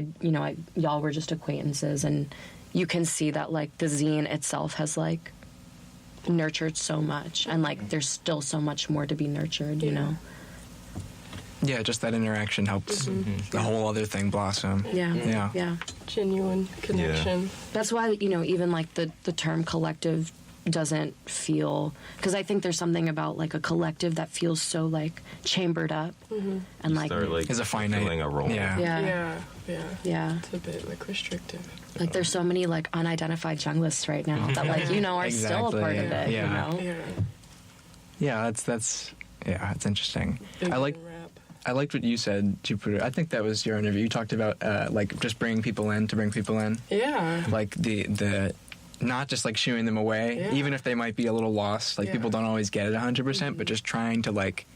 y'all were just acquaintances, and you can see that, like, the zine itself has, like, nurtured so much. And, like, there's still so much more to be nurtured, you know? Yeah, just that interaction helps the whole other thing blossom. Yeah. Genuine connection. Yeah. That's why, you know, even like the term collective doesn't feel, because I think there's something about like a collective that feels so like chambered up and like is a finite filling a role. Yeah. It's a bit like restrictive. Like there's so many like unidentified junglists right now that like, you know, are still a part of it. Yeah. You know? Yeah, that's interesting. I liked what you said, Jupiter. I think that was your interview. You talked about like just bringing people in to bring people in. Yeah. Like the not just like shooing them away, even if they might be a little lost. Like people don't always get it 100%, but just trying to like.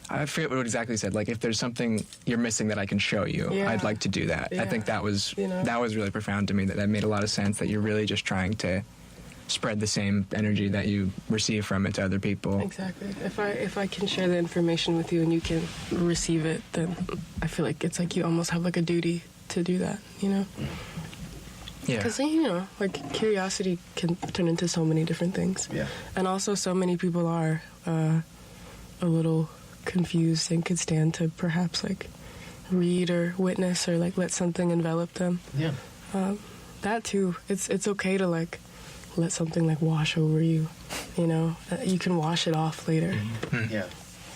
I forget what exactly you said. Like if there's something you're missing that I can show you, I'd like to do that. I think that was really profound to me. That made a lot of sense. That you're really just trying to spread the same energy that you receive from it to other people. Exactly. If I can share the information with you and you can receive it, then I feel like it's like you almost have like a duty to do that, you know? Yeah. Because, you know, like curiosity can turn into so many different things. Yeah. And also so many people are a little confused and could stand to perhaps like read or witness or like let something envelop them. Yeah. That too. It's okay to like let something like wash over you, you know? You can wash it off later. Yeah.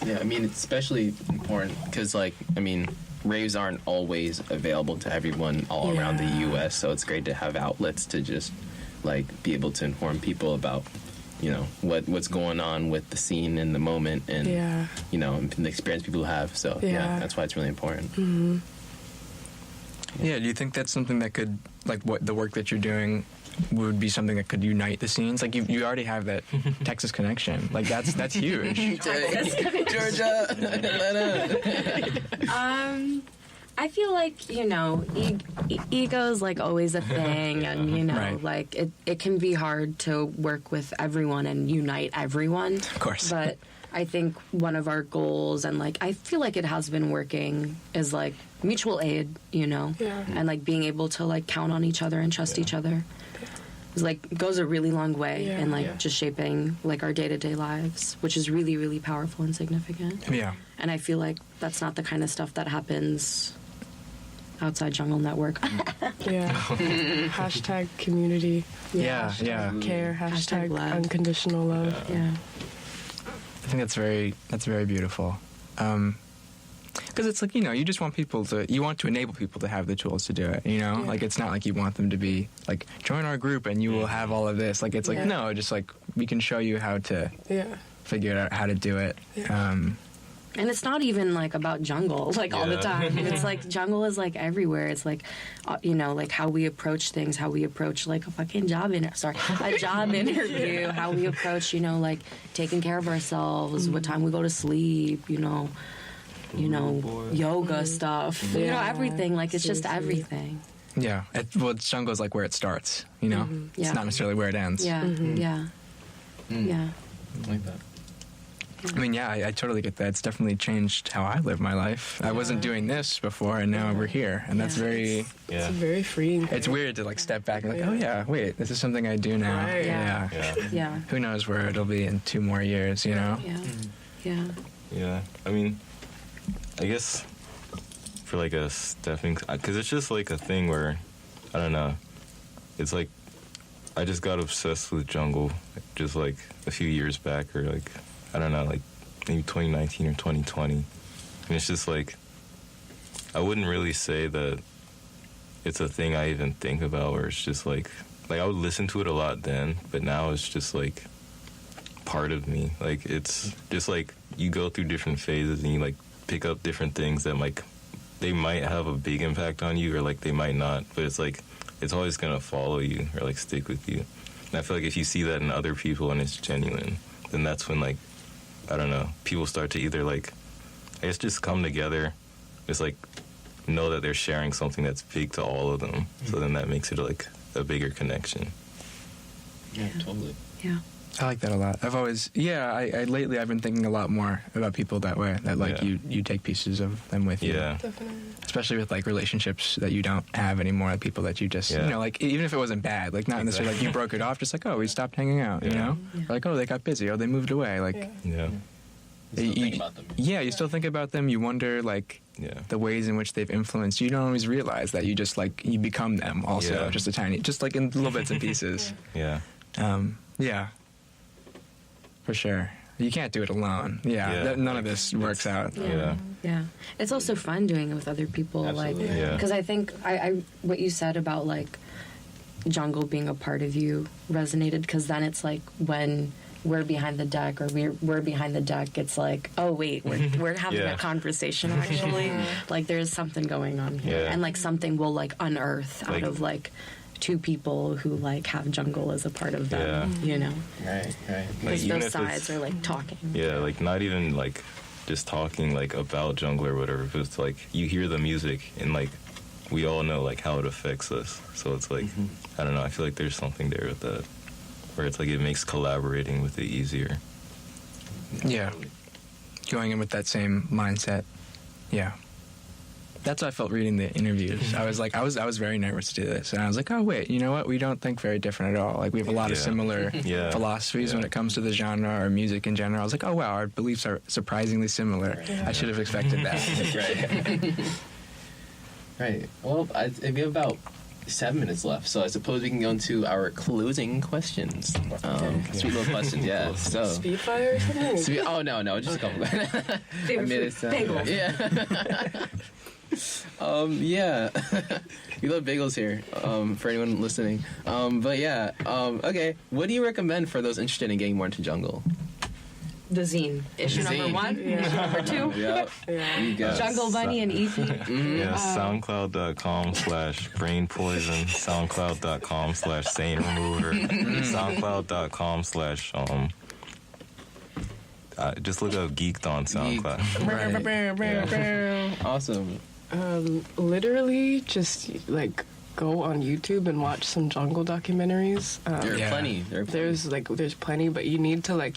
Yeah, I mean, it's especially important because, like, I mean, raves aren't always available to everyone all around the U.S., so it's great to have outlets to just, like, be able to inform people about, you know, what's going on with the scene in the moment and, you know, and the experience people have. So, yeah, that's why it's really important. Mm-hmm. Yeah, do you think that's something that could, like, what the work that you're doing would be something that could unite the scenes? Like, you already have that Texas connection. Like, that's huge. Georgia, I feel like, you know, ego is like always a thing, and you know, like it can be hard to work with everyone and unite everyone. Of course. But I think one of our goals, and like I feel like it has been working, is like mutual aid, you know, and like being able to like count on each other and trust each other. It's like goes a really long way in like just shaping like our day-to-day lives, which is really, really powerful and significant. Yeah. And I feel like that's not the kind of stuff that happens outside Jungle Network. Hashtag community. Hashtag care. Hashtag love. Unconditional love. Yeah. I think that's very beautiful. Because it's like, you know, you just want you want to enable people to have the tools to do it, you know? Like, it's not like you want them to be, like, join our group and you will have all of this. Like, it's like, no, just like, we can show you how to figure out how to do it. And it's not even like about jungle like all the time. It's like jungle is like everywhere. It's like, you know, like how we approach things, how we approach like a fucking job interview, how we approach, you know, like taking care of ourselves, what time we go to sleep, you know, yoga stuff, you know, everything. Like it's just everything. Yeah. Jungle is like where it starts, you know? It's not necessarily where it ends. Yeah. Yeah. I like that. I mean, yeah, I totally get that. It's definitely changed how I live my life. I wasn't doing this before, and now we're here, and that's very... It's very freeing. It's weird to, like, step back and like, oh, yeah, wait, this is something I do now. Right. Yeah. Who knows where it'll be in 2 more years, you know? Yeah. I mean, I guess for, like, a stepping... Because it's just, like, a thing where, I don't know, it's, like, I just got obsessed with jungle just, like, a few years back, or, like... I don't know, like maybe 2019 or 2020. And it's just like, I wouldn't really say that it's a thing I even think about, or it's just like I would listen to it a lot then, but now it's just like part of me. Like it's just like you go through different phases and you like pick up different things that like they might have a big impact on you or like they might not, but it's like it's always gonna follow you or like stick with you. And I feel like if you see that in other people and it's genuine, then that's when like, I don't know, people start to either, like, I guess just come together, just, like, know that they're sharing something that's big to all of them. So then that makes it, like, a bigger connection. Yeah, totally. Yeah. I like that a lot. I've always, lately I've been thinking a lot more about people that way, that, like, you take pieces of them with you. Yeah. Definitely. Especially with, like, relationships that you don't have anymore, like, people that you just, you know, like, even if it wasn't bad, like, not necessarily, like, you broke it off, just like, oh, we stopped hanging out, you know? Or like, oh, they got busy, oh, they moved away, like... Yeah. You still think about them. Yeah, you still think about them, you wonder, like, the ways in which they've influenced you. You don't always realize that you just, like, you become them also, just like in little bits and pieces. Yeah. For sure. You can't do it alone. None of this works out. Yeah. It's also fun doing it with other people. Absolutely. Like, because I think I what you said about like jungle being a part of you resonated, because then it's like when we're behind the deck or we're behind the deck, it's like, oh wait, we're having a conversation actually. Like there's something going on here, and like something will like unearth out of like 2 people who like have jungle as a part of them, you know? Right. Because Like, those sides are like talking. Yeah, like not even like just talking like about jungle or whatever, but it's like you hear the music and like we all know like how it affects us. So it's like, I don't know, I feel like there's something there with that. where it's like it makes collaborating with it easier. Yeah. Going in with that same mindset. Yeah. That's how I felt reading the interviews. I was like, I was very nervous to do this, and I was like, oh wait, you know what? We don't think very different at all. Like we have a lot of similar philosophies when it comes to the genre or music in general. I was like, oh wow, our beliefs are surprisingly similar. I should have expected that. Right. Well, we have about 7 minutes left, so I suppose we can go into our closing questions. Sweet little questions, yeah. So Speedfire or something? Oh no, just a couple. Favorite food? Bagels. Yeah. Yeah. We love bagels here. For anyone listening. But yeah. Okay. What do you recommend for those interested in getting more into jungle? The zine. Issue number 1, issue number 2. Yeah. Jungle Bunny and EP. Yeah, SoundCloud.com/brain poison, SoundCloud.com/sane remover, SoundCloud.com/ just look up Geeked on SoundCloud. Awesome. Literally, just like go on YouTube and watch some jungle documentaries. There are plenty. There's plenty, but you need to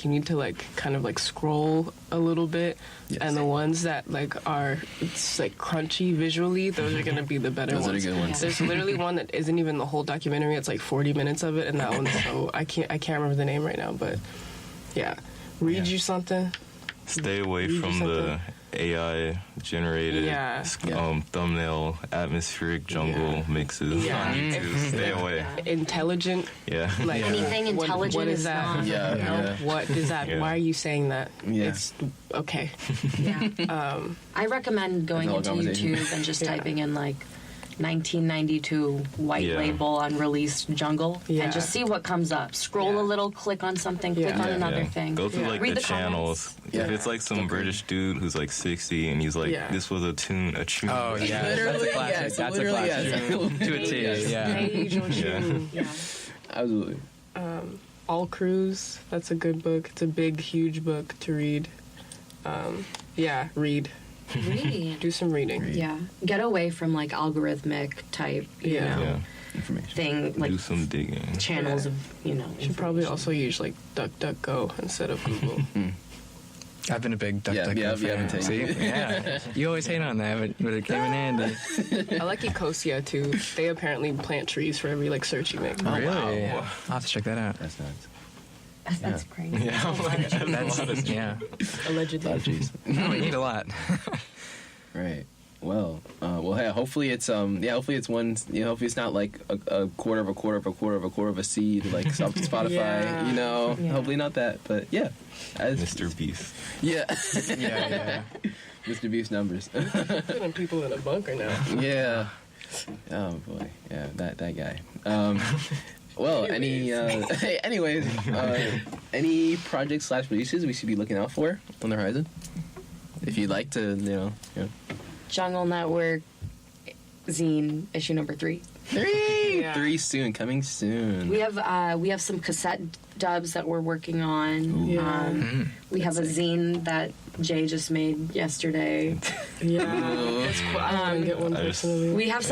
kind of like scroll a little bit. Yes. And the ones that are like crunchy visually, those are gonna be the better ones. Those are the good ones. There's literally one that isn't even the whole documentary. It's like 40 minutes of it, and that one's so I can't remember the name right now, but yeah. Read you something. Stay away from the AI generated thumbnail atmospheric jungle mixes on YouTube. Stay away. Intelligent. Yeah. Like anything intelligent what is that? Not. Yeah. What is that? Yeah. Why are you saying that? Yeah. It's okay. Yeah. I recommend going into YouTube and just typing in 1992 white label unreleased jungle and just see what comes up. Scroll a little, click on something, click on another thing. Go through Read the channels. If it's some British dude who's 60 and he's this was a tune. Oh yeah, that's a classic. That's a classic. To a T. Yeah. Absolutely. All Cruise. That's a good book. It's a big, huge book to read. Read. Do some reading. Yeah. Get away from algorithmic type, you know, information thing. Do some digging. Channels of, You should probably also use DuckDuckGo instead of Google. I've been a big DuckDuckGo fan. See? Yeah. You always hate on that, but it came in handy. I like Ecosia too. They apparently plant trees for every search you make. Oh, really? Wow. I'll have to check that out. That's nuts. That's crazy. Yeah. Allegedly. We need a lot. Right. Well, yeah, hopefully it's hopefully it's one, hopefully it's not like a quarter of a quarter of a quarter of a quarter of a seed like Spotify, hopefully not that, but yeah. As Mr. Beast. Yeah. Yeah. Mr. Beast numbers. Putting people in a bunker now. Yeah. Oh boy. Yeah, that guy. Well, anyways, any projects / releases we should be looking out for on the horizon? If you'd like to, Jungle Network zine issue number 3. 3 soon, coming soon. We have some cassette dubs that we're working on. We have a zine that Jay just made yesterday. That's cool. I want to get one personally. We have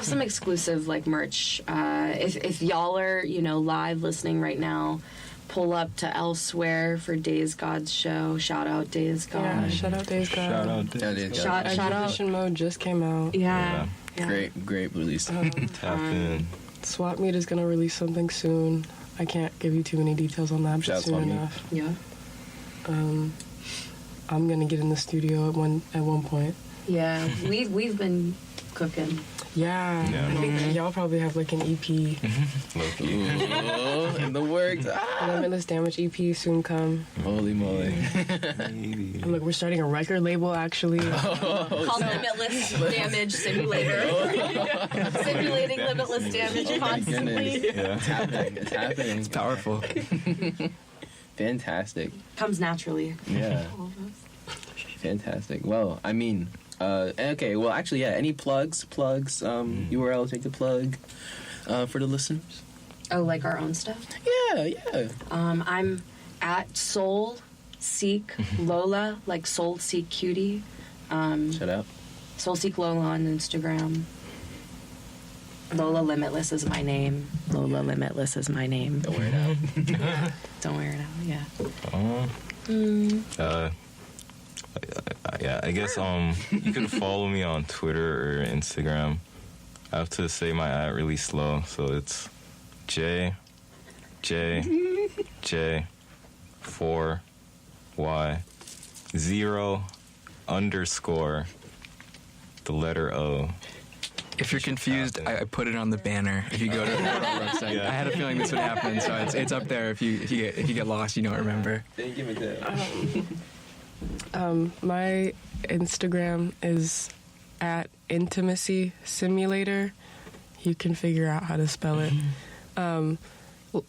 some exclusive merch. If y'all are live listening right now, pull up to Elsewhere for Days God's show. Shout out Days God. Yeah, shout out Days God. Shout out Days God. Shout out. Exhibition Mode just came out. Yeah. Great release. Tap in. Swap Meet is gonna release something soon. I can't give you too many details on that, but soon enough. Yeah. I'm gonna get in the studio at one point. Yeah, we've been cooking. Yeah. I think y'all probably have an EP. In the works. Limitless Damage EP soon come. Holy moly. Look, we're starting a record label actually. Called Limitless Damage Simulator. Simulating limitless damage constantly. It's happening. It's powerful. Fantastic. Comes naturally. Yeah. Fantastic. Well, okay, well, actually, yeah, any plugs, URLs take the plug for the listeners? Oh, like our own stuff? Yeah. I'm at Soul Seek Lola, like Soul Seek Cutie. Shout out. Soul Seek Lola on Instagram. Lola Limitless is my name. Lola Limitless is my name. Don't wear it out. Don't wear it out. Yeah. Yeah, I guess you can follow me on Twitter or Instagram. I have to say my @ really slow, so it's J 4 Y 0 _ the letter O. If you're confused, I put it on the banner. If you go to our website, Yeah. I had a feeling this would happen, so it's up there. If you get lost, you don't remember. Thank you, Mateo. My Instagram is @intimacy simulator. You can figure out how to spell it.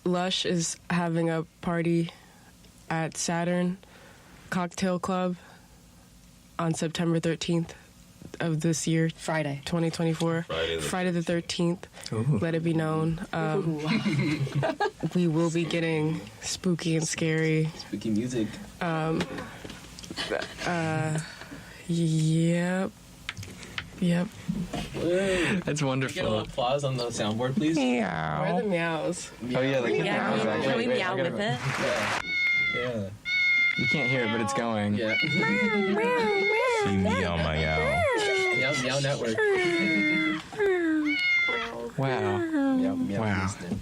Lush is having a party at Saturn Cocktail Club on September 13th of this year, Friday 2024. Friday the 13th. Ooh. Let it be known. We will be getting spooky and scary. Spooky music. Yep. That's Get a wonderful. little applause on the soundboard, please. Where are the meows? Oh yeah, the Yeah, can we meow with it? Yeah. You can't hear it, but it's going. Yeah. See me on my yow. Meow Network. Wow. Meow Wow. listening.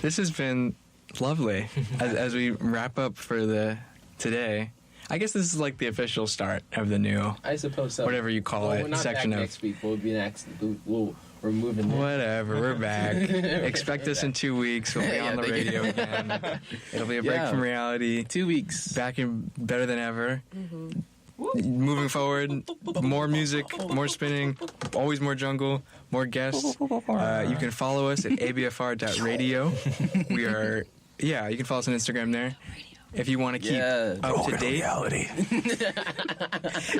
This has been lovely. As we wrap up for today, I guess this is like the official start of the new, I suppose so. whatever you call Well, it, we're not section back of. next week. We'll be next. We're moving. There. Whatever, we're back. Expect us in 2 weeks. We'll be on the radio again. It'll be a break from reality. 2 weeks. Back and better than ever. Moving forward, more music, more spinning, always more jungle, more guests. You can follow us at abfr.radio. We are, you can follow us on Instagram there. If you want to keep up to date,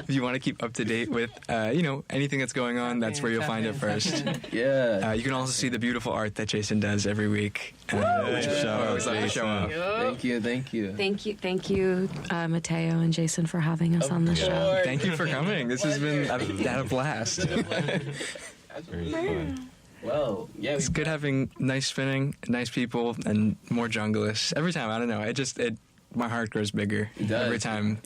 if you want to keep up to date with, anything that's going on, that's where you'll find it first. You can also see the beautiful art that Jason does every week. Show up. Thank you. Thank you, Mateo and Jason, for having us on the show. Thank you for coming. This has been a blast. Very fun. Well, yeah. It's good having nice spinning, nice people, and more junglists. Every time, I don't know, my heart grows bigger every time.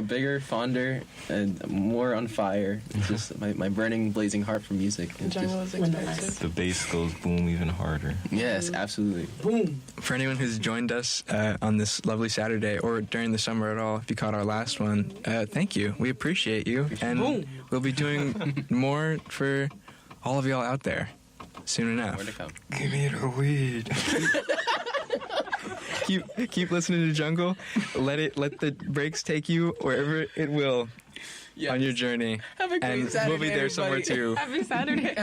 Bigger, fonder, and more on fire. It's just my burning, blazing heart for music. The bass goes boom even harder. Yes, absolutely. Boom. For anyone who's joined us on this lovely Saturday or during the summer at all, if you caught our last one, thank you. We appreciate you. And we'll be doing more for all of y'all out there soon enough. More to come. Give me the weed. Keep listening to Jungle. Let the breaks take you wherever it will on your journey. Have a great and Saturday, we'll be there somewhere everybody. too. Happy Saturday.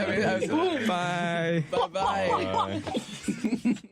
Bye. Bye-bye.